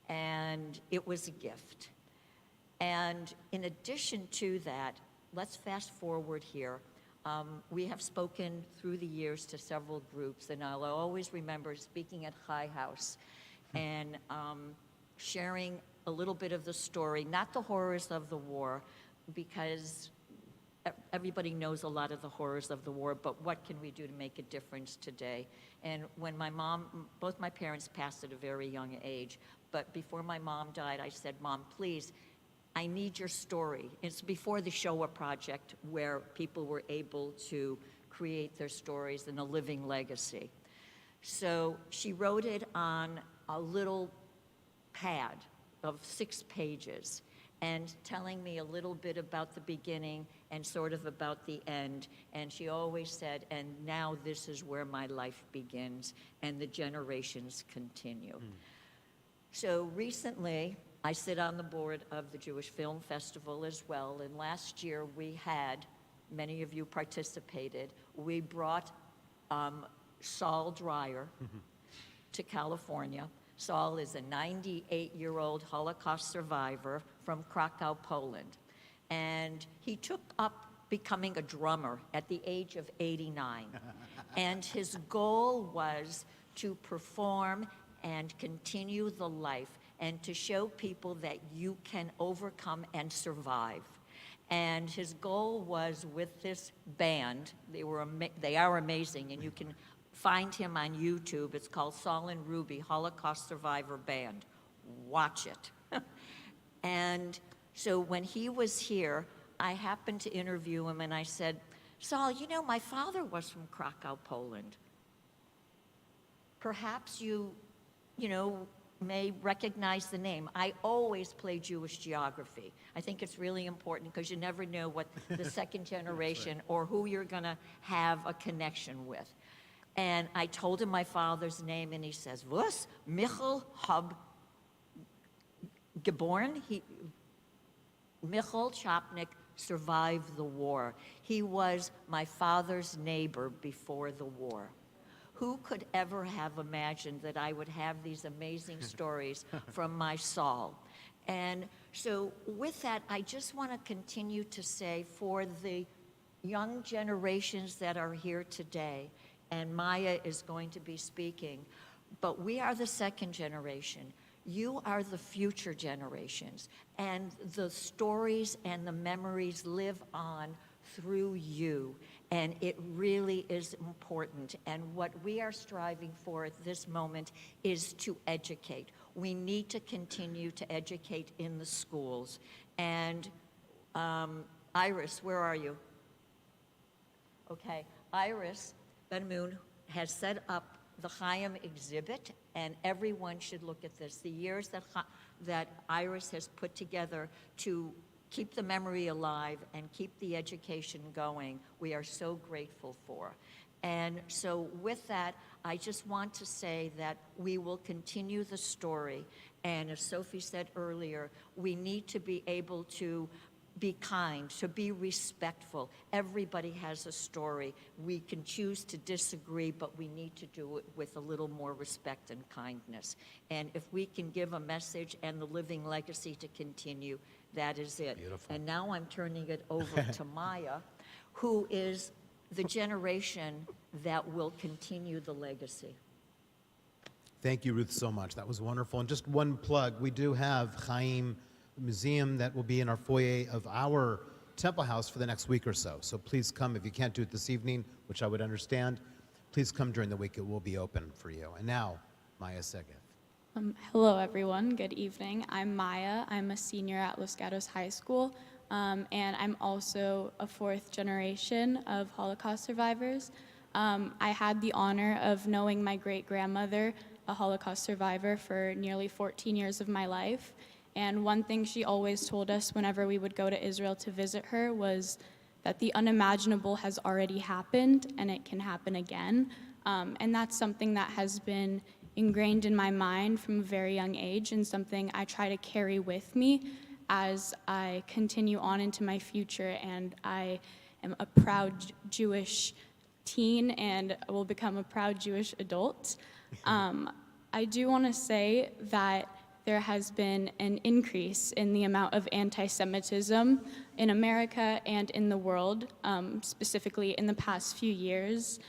And it was a gift. And in addition to that, let's fast forward here. We have spoken through the years to several groups, and I'll always remember speaking at High House and sharing a little bit of the story, not the horrors of the war, because everybody knows a lot of the horrors of the war, but what can we do to make a difference today? And when both my parents passed at a very young age, but before my mom died, I said, "Mom, please, I need your story." It's before the Shoah Project, where people were able to create their stories in a living legacy. So she wrote it on a little pad of 6 pages and telling me a little bit about the beginning and sort of about the end. And she always said, "And now this is where my life begins and the generations continue." So recently, I sit on the board of the Jewish Film Festival as well, and last year we had, many of you participated, we brought Saul Dreyer to California. Saul is a 98-year-old Holocaust survivor from Krakow, Poland, and he took up becoming a drummer at the age of 89, and his goal was to perform and continue the life and to show people that you can overcome and survive. And his goal was with this band, they are amazing, and you can find him on YouTube. It's called Saul and Ruby Holocaust Survivor Band. Watch it. And so when he was here, I happened to interview him, and I said, "Saul, my father was from Krakow, Poland. Perhaps you may recognize the name." I always play Jewish geography. I think it's really important because you never know what the second generation or who you're going to have a connection with. And I told him my father's name, and he says, "Was? Michal hab geboren?" Michal Chapnik survived the war. He was my father's neighbor before the war. Who could ever have imagined that I would have these amazing stories from my Saul? And so with that, I just want to continue to say for the young generations that are here today, and Maya is going to be speaking, but we are the second generation. You are the future generations, and the stories and the memories live on through you, and it really is important. And what we are striving for at this moment is to educate. We need to continue to educate in the schools. And Iris, where are you? Okay, Iris Ben-Moon has set up the Chaim exhibit, and everyone should look at this. The years that Iris has put together to keep the memory alive and keep the education going, we are so grateful for. And so with that, I just want to say that we will continue the story. And as Sophie said earlier, we need to be able to be kind, to be respectful. Everybody has a story. We can choose to disagree, but we need to do it with a little more respect and kindness. And if we can give a message and the living legacy to continue, that is it. Beautiful. And now I'm turning it over to Maya, who is the generation that will continue the legacy. Thank you, Ruth, so much. That was wonderful. And just one plug, we do have Chaim Museum that will be in our foyer of our Temple House for the next week or so. So please come. If you can't do it this evening, which I would understand, please come during the week. It will be open for you. And now, Maya Segeth. Hello, everyone. Good evening. I'm Maya. I'm a senior at Los Gatos High School, and I'm also a fourth generation of Holocaust survivors. I had the honor of knowing my great-grandmother, a Holocaust survivor, for nearly 14 years of my life. And one thing she always told us whenever we would go to Israel to visit her was that the unimaginable has already happened and it can happen again. And that's something that has been ingrained in my mind from a very young age, and something I try to carry with me as I continue on into my future. And I am a proud Jewish teen and will become a proud Jewish adult. I do want to say that there has been an increase in the amount of anti-Semitism in America and in the world, specifically in the past few years.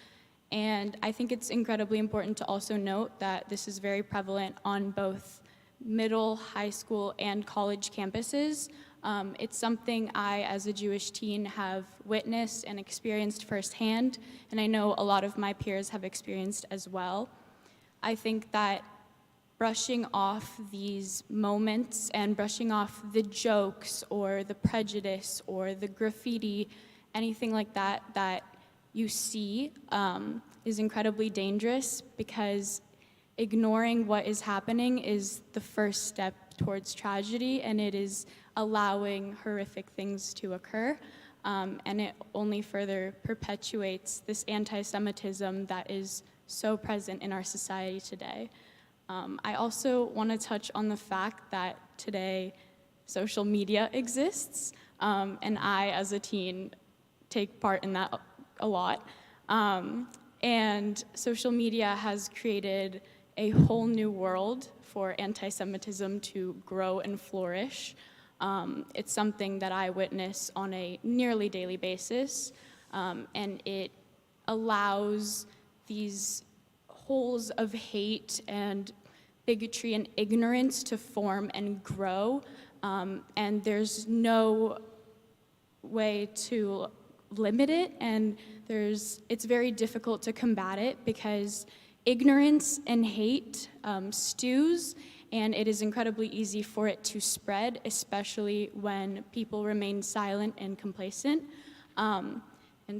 And I think it's incredibly important to also note that this is very prevalent on both middle, high school, and college campuses. It's something I, as a Jewish teen, have witnessed and experienced firsthand, and I know a lot of my peers have experienced as well. I think that brushing off these moments and brushing off the jokes or the prejudice or the graffiti, anything like that that you see is incredibly dangerous, because ignoring what is happening is the first step towards tragedy, and it is allowing horrific things to occur. And it only further perpetuates this anti-Semitism that is so present in our society today. I also want to touch on the fact that today social media exists, and I, as a teen, take part in that a lot. And social media has created a whole new world for anti-Semitism to grow and flourish. It's something that I witness on a nearly daily basis, and it allows these holes of hate and bigotry and ignorance to form and grow, and there's no way to limit it, and it's very difficult to combat it, because ignorance and hate stews, and it is incredibly easy for it to spread, especially when people remain silent and complacent. And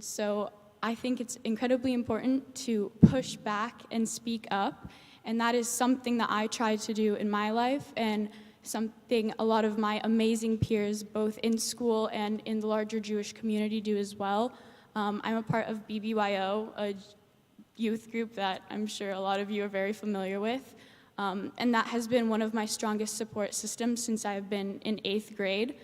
so I think it's incredibly important to push back and speak up, and that is something that I try to do in my life, and something a lot of my amazing peers, both in school and in the larger Jewish community, do as well. I'm a part of BBYO, a youth group that I'm sure a lot of you are very familiar with, and that has been one of my strongest support systems since I've been in 8th grade.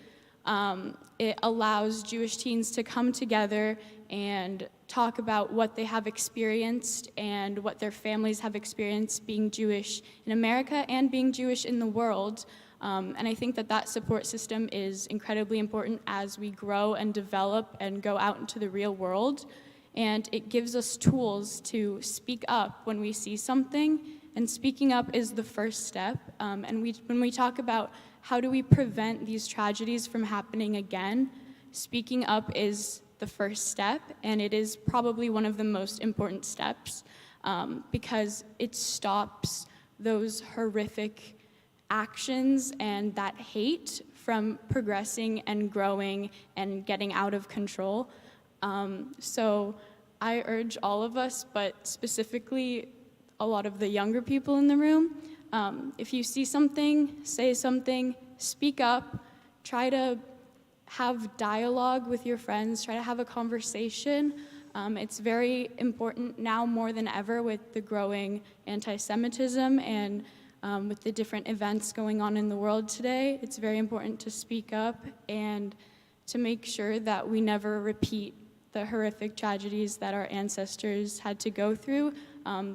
It allows Jewish teens to come together and talk about what they have experienced and what their families have experienced being Jewish in America and being Jewish in the world. And I think that that support system is incredibly important as we grow and develop and go out into the real world. And it gives us tools to speak up when we see something, and speaking up is the first step. And when we talk about how do we prevent these tragedies from happening again, speaking up is the first step, and it is probably one of the most important steps, because it stops those horrific actions and that hate from progressing and growing and getting out of control. So I urge all of us, but specifically a lot of the younger people in the room, if you see something, say something, speak up, try to have dialogue with your friends, try to have a conversation. It's very important now more than ever with the growing anti-Semitism and with the different events going on in the world today. It's very important to speak up and to make sure that we never repeat the horrific tragedies that our ancestors had to go through,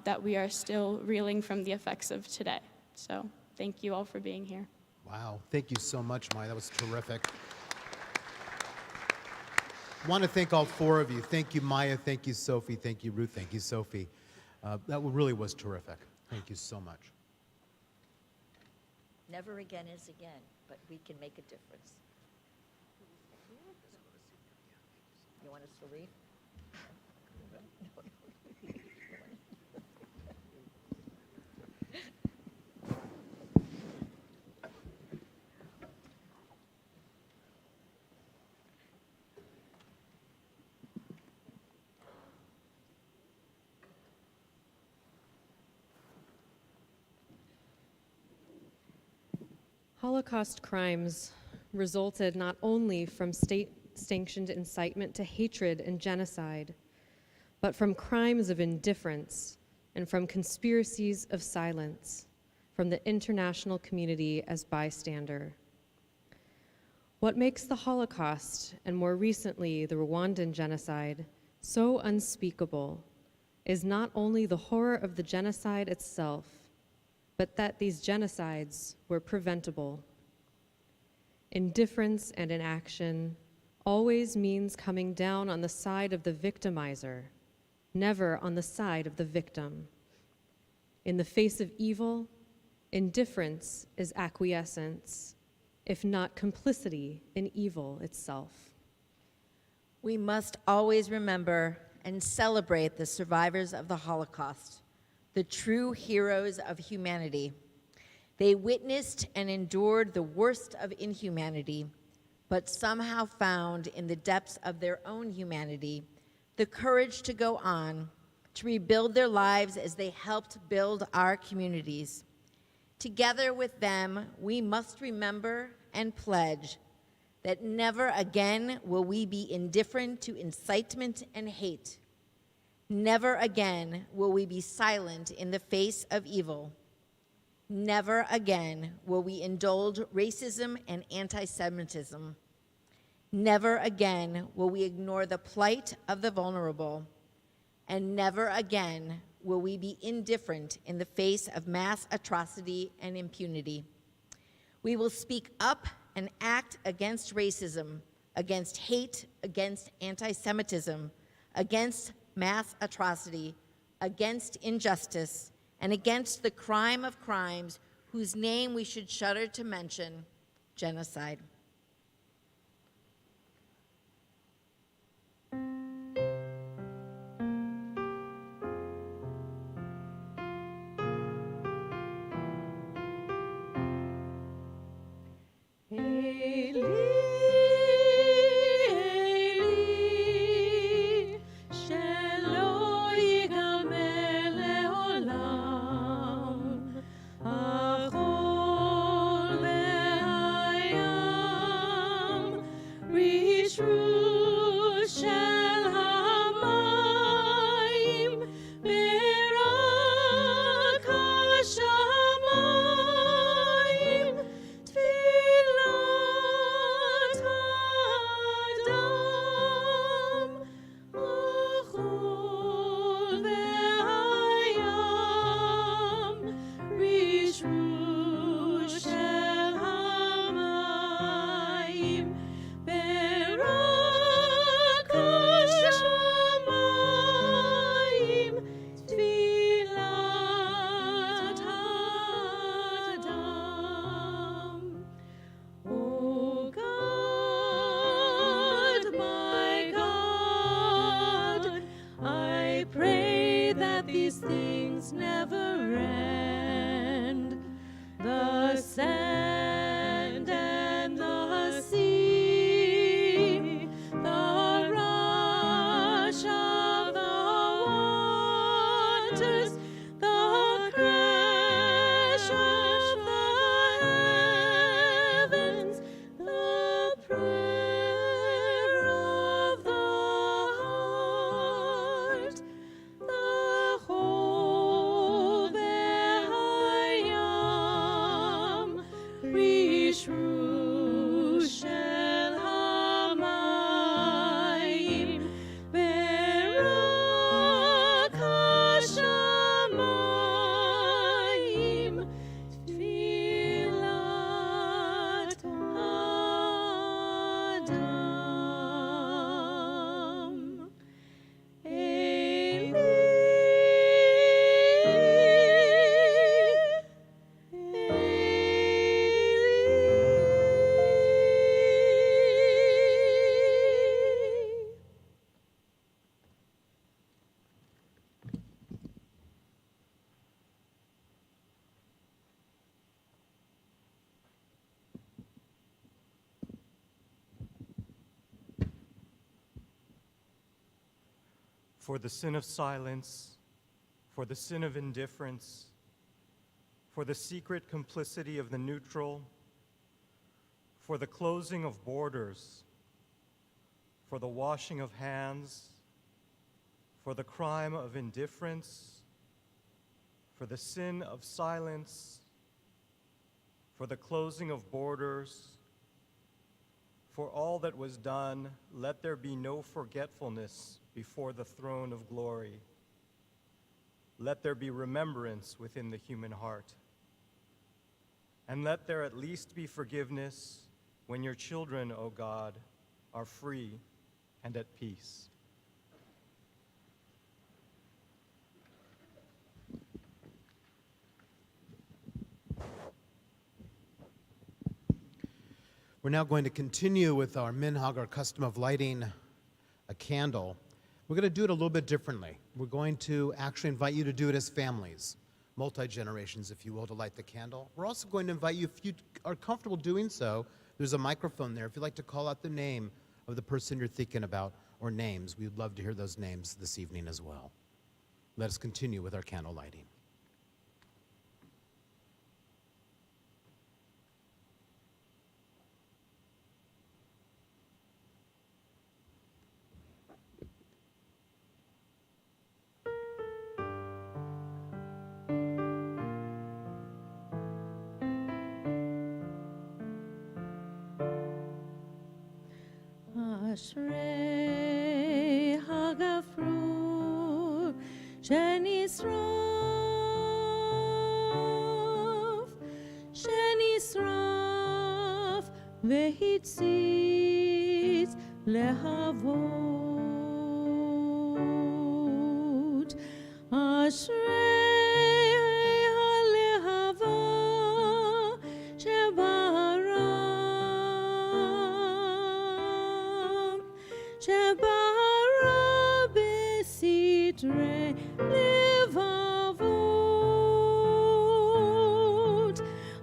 that we are still reeling from the effects of today. So thank you all for being here. Wow, thank you so much, Maya. That was terrific. I want to thank all four of you. Thank you, Maya. Thank you, Sophie. Thank you, Ruth. Thank you, Sophie. That really was terrific. Thank you so much. Never again is again, but we can make a difference. You want us to leave? Holocaust crimes resulted not only from state-sanctioned incitement to hatred and genocide, but from crimes of indifference and from conspiracies of silence from the international community as bystander. What makes the Holocaust, and more recently the Rwandan genocide, so unspeakable is not only the horror of the genocide itself, but that these genocides were preventable. Indifference and inaction always means coming down on the side of the victimizer, never on the side of the victim. In the face of evil, indifference is acquiescence, if not complicity in evil itself. We must always remember and celebrate the survivors of the Holocaust, the true heroes of humanity. They witnessed and endured the worst of inhumanity, but somehow found in the depths of their own humanity the courage to go on, to rebuild their lives as they helped build our communities. Together with them, we must remember and pledge that never again will we be indifferent to incitement and hate. Never again will we be silent in the face of evil. Never again will we indulge racism and anti-Semitism. Never again will we ignore the plight of the vulnerable. And never again will we be indifferent in the face of mass atrocity and impunity. We will speak up and act against racism, against hate, against anti-Semitism, against mass atrocity, against injustice, and against the crime of crimes whose name we should shudder to mention, genocide. Achol ve'haya for the sin of silence, for the sin of indifference, for the secret complicity of the neutral, for the closing of borders, for the washing of hands, for the crime of indifference, for the sin of silence, for the closing of borders, for all that was done, let there be no forgetfulness before the throne of glory. Let there be remembrance within the human heart. And let there at least be forgiveness when your children, O God, are free and at peace. We're now going to continue with our minhag, our custom of lighting a candle. We're going to do it a little bit differently. We're going to actually invite you to do it as families, multi-generations, if you will, to light the candle. We're also going to invite you, if you are comfortable doing so, there's a microphone there. If you'd like to call out the name of the person you're thinking about, or names, we'd love to hear those names this evening as well. Let us continue with our candle lighting. Ashrei hagafru shenisraf vehitzitz lehavot. Ashrei halehava Shebara besitre levavot.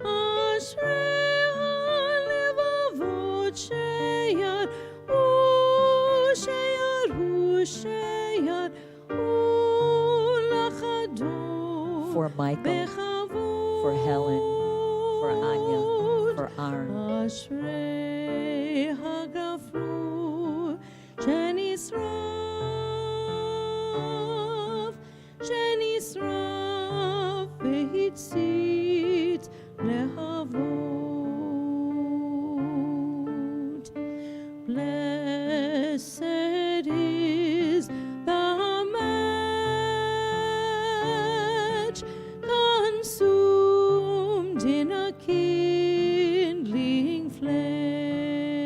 Ashrei halevavot sheyar ulachadon. For Michael, for Helen, for Anya, for Aaron. Ashrei hagafru shenisraf vehitzit lehavot. Blessed is the match consumed in a kindling flame.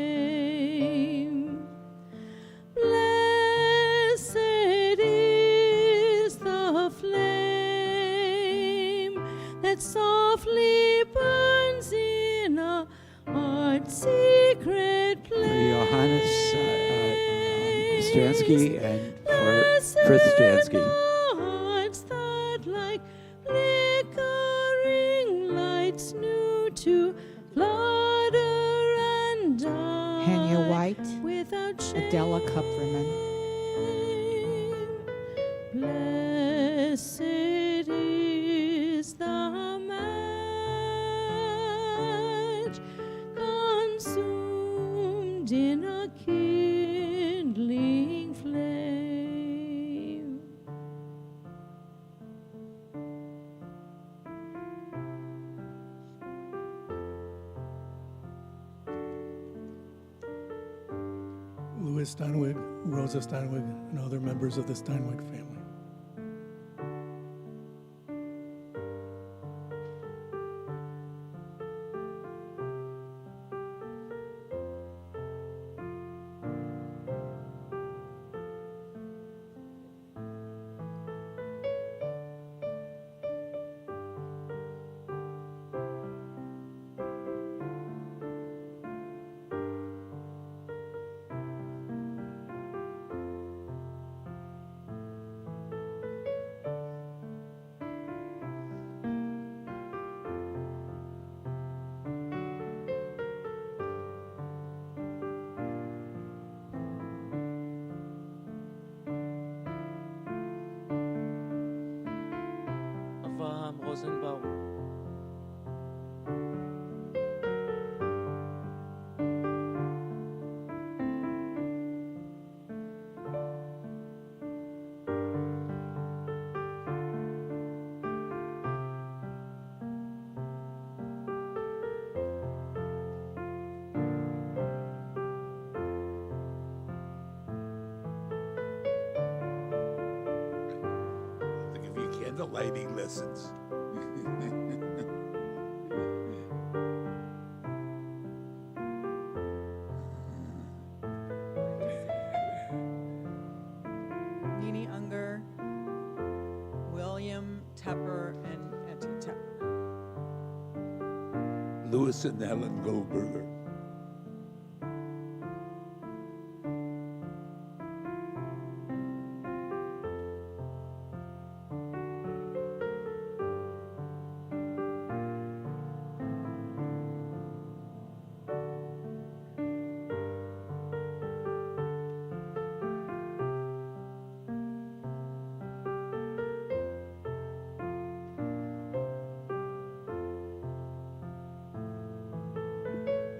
Blessed is the flame that softly burns in a heart's secret place. Johannes Stransky and for Fritz Stransky. Hearts that like flickering lights new to flutter and die. Hanya White, Without shame. Adela Kupferman. Blessed is the match consumed in a kindling flame. Louis Steinweg, Rosa Steinweg, and other members of the Steinweg family. and the lady listens. Nini Unger, William Tepper, and Etty Tepper. Louis and Ellen Goldberger.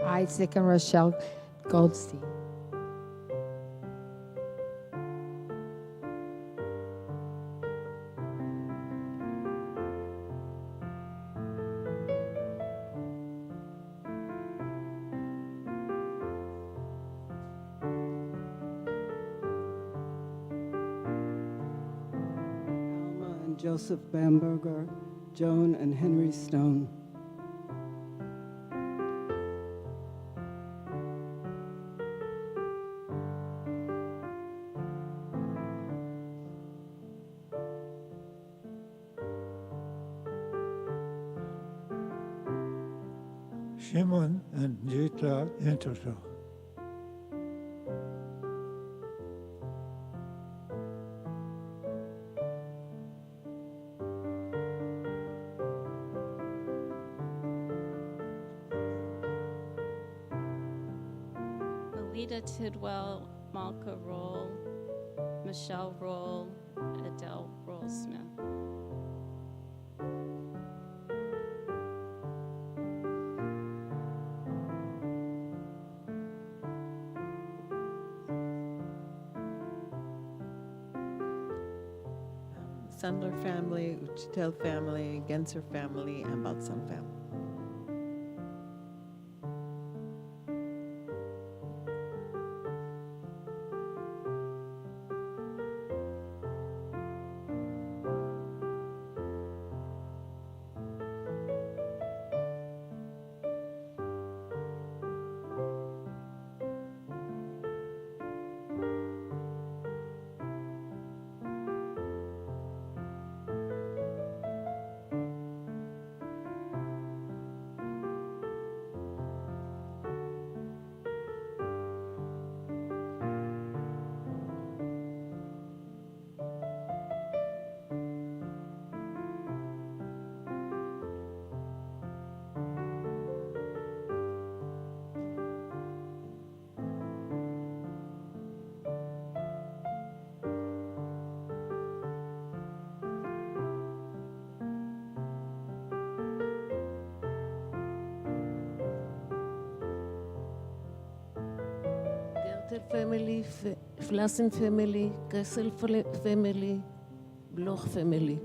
Isaac and Rochelle Goldstein. Alma and Joseph Bamberger, Joan and Henry Stone. Shimon and Jitla Interto. Alida Tidwell, Malka Roll, Michelle Roll, Adele Roll Smith. Sandler family, Uchitel family, Genser family, and Balsam family. Family, Flassen family, Kessel family, Bloch family.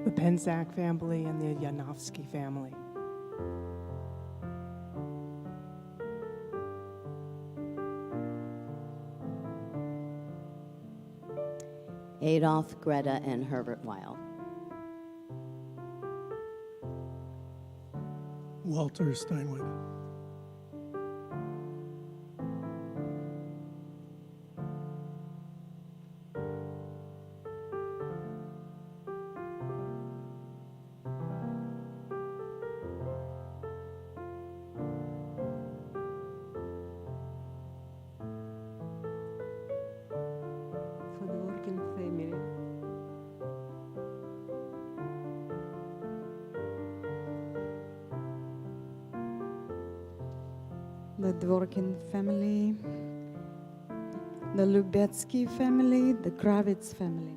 The Penzak family and the Yanofsky family. Adolf, Greta, and Herbert Weil. Walter Steinweg. the Dvorkin family, the Lubetsky family, the Kravitz family.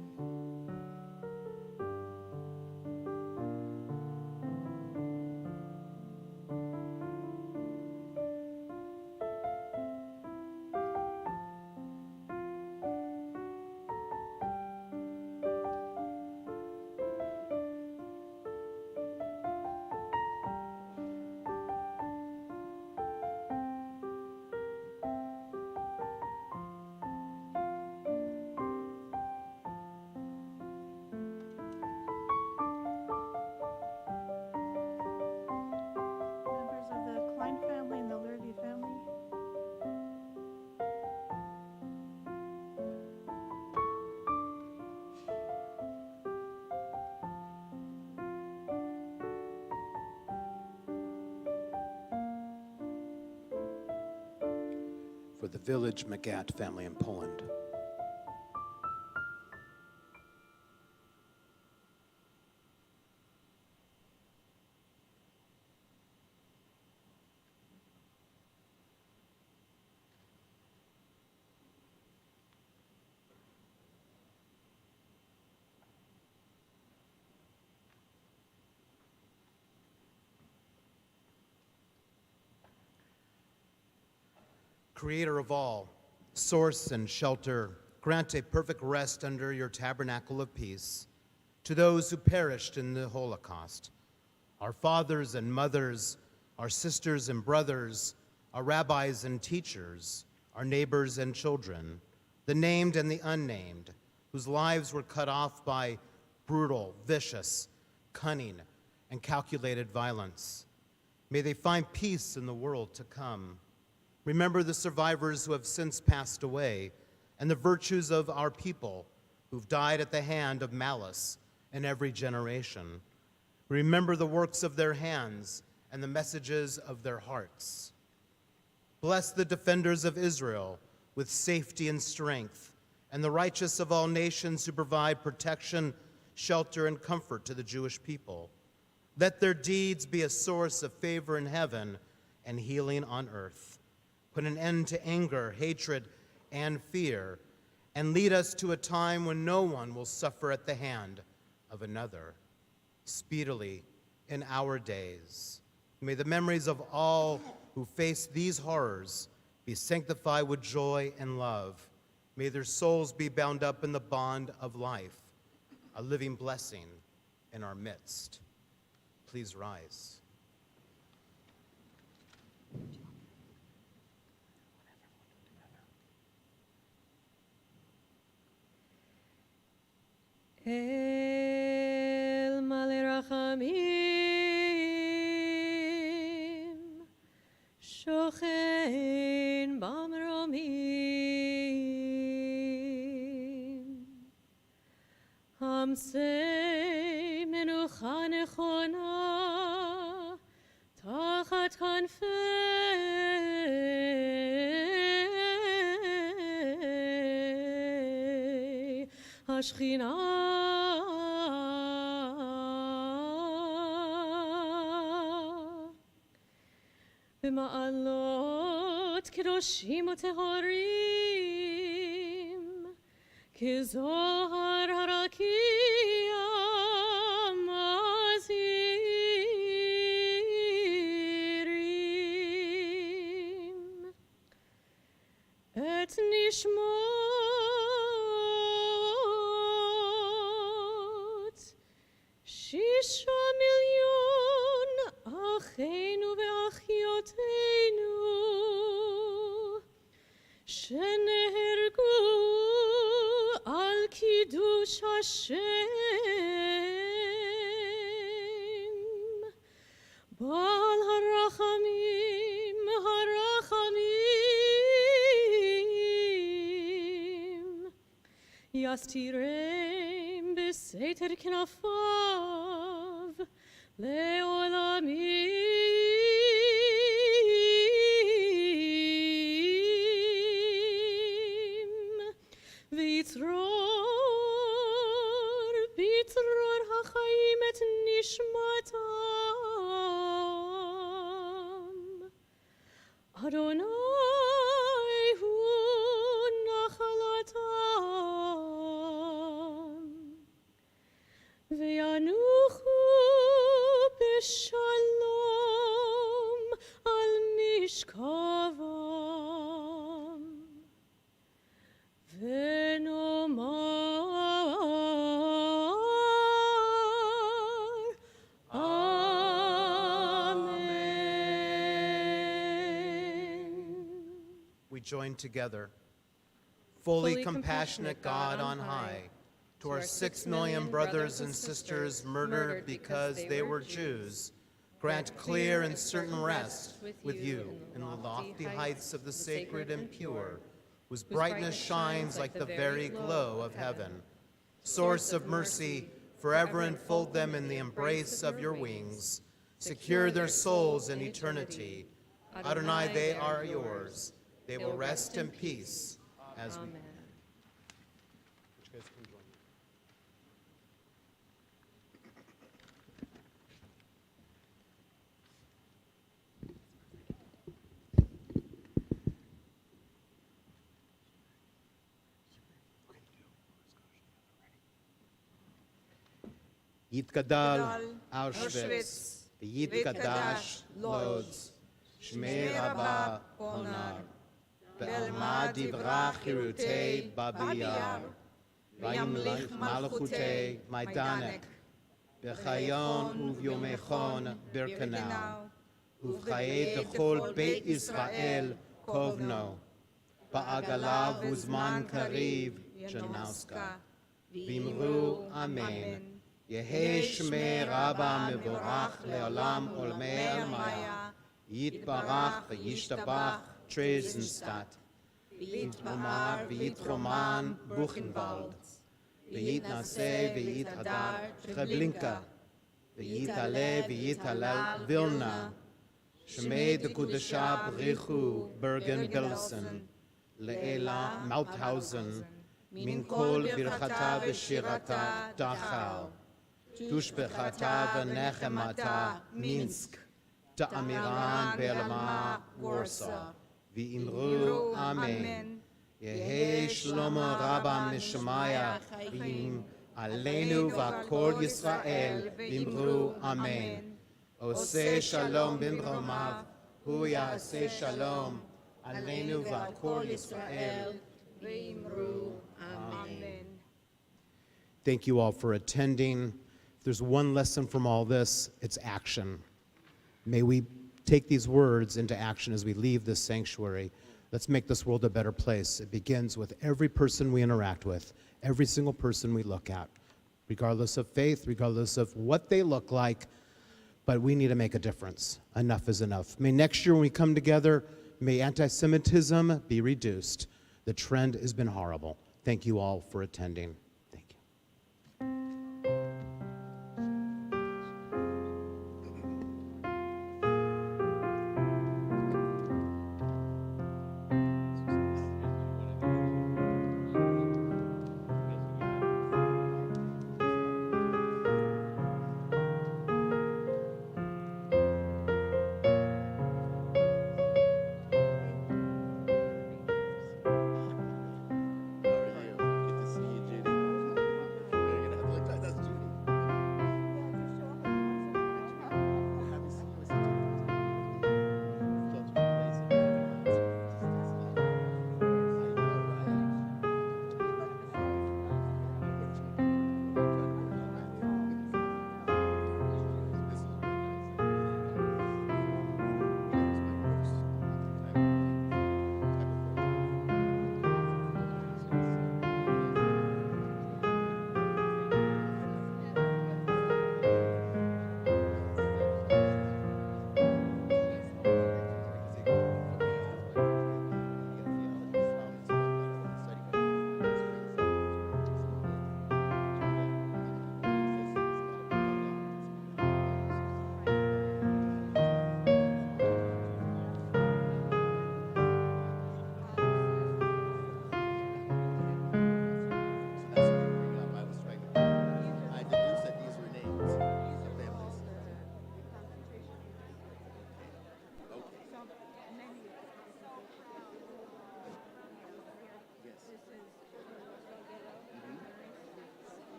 Members of the Klein family and the Lurvy family. For the Village Magat family in Poland. Creator of all, source and shelter, grant a perfect rest under your tabernacle of peace to those who perished in the Holocaust, our fathers and mothers, our sisters and brothers, our rabbis and teachers, our neighbors and children, the named and the unnamed, whose lives were cut off by brutal, vicious, cunning, and calculated violence. May they find peace in the world to come. Remember the survivors who have since passed away and the virtues of our people who've died at the hand of malice in every generation. Remember the works of their hands and the messages of their hearts. Bless the defenders of Israel with safety and strength, and the righteous of all nations who provide protection, shelter, and comfort to the Jewish people. Let their deeds be a source of favor in heaven and healing on earth. Put an end to anger, hatred, and fear, and lead us to a time when no one will suffer at the hand of another. Speedily in our days, may the memories of all who face these horrors be sanctified with joy and love. May their souls be bound up in the bond of life, a living blessing in our midst. Please rise. El male rachamim, shochen bamromim, hamsei menucha nechona, tachat kanfei hashchina. במעלות קדושים וטהורים, כזוהר הרקיע מזהירים, את נשמות 6 מיליון אחינו ואחיותינו שנהרגו על קידוש השם. בעל הרחמים, הרחמים, יסתירם בסתר כנפיו לעולמים. ויצרור ביצרור החיים את נשמתם. אדוני join together. Fully compassionate God on high, to our 6 million brothers and sisters murdered because they were Jews, grant clear and certain rest with you in the lofty heights of the sacred and pure, whose brightness shines like the very glow of heaven. Source of mercy, forever enfold them in the embrace of your wings. Secure their souls in eternity. Adonai, they are yours. They will rest in peace as we... Yitgadal Auschwitz, Yitkadash Lodz, Shmei Rabba Onar, Be'alma Divrach Hirutei Babiyar, Vayimlich Malachutei Maidanek, Bechayon Uvyomechon Birkenau, Uvchaye Dechol Beit Israel Kovno, Ba'agalav Uzman Kariv Janauska, Vimru Amen. יהי שמי רבה מבורך לעולם עולמי עלמיה, יתברך וישתבח טרזנסטאט, ויתרומר ויתרומן בוכנוולד, ויתנשא ויתהדר טרבלינקה, ויתעלה ויתהלל וילנה, שמי דקודשה בריחו ברגן בלסן, לאלה מאוטהאוזן, מן כל ברכתה ושירתה דחל, Tushbechata v'nechemata Minsk, Ta'amiran be'elma Warsaw, v'imru Amen. Yehi Shlomo Rabba Mishmaya v'im Aleinu v'akol Yisrael v'imru Amen. Oseh Shalom b'mromav, hu ya'aseh Shalom, Aleinu v'akol Yisrael v'imru Amen. Thank you all for attending. There's one lesson from all this, it's action. May we take these words into action as we leave this sanctuary. Let's make this world a better place. It begins with every person we interact with, every single person we look at, regardless of faith, regardless of what they look like, but we need to make a difference. Enough is enough. May next year when we come together, may anti-Semitism be reduced. The trend has been horrible. Thank you all for attending.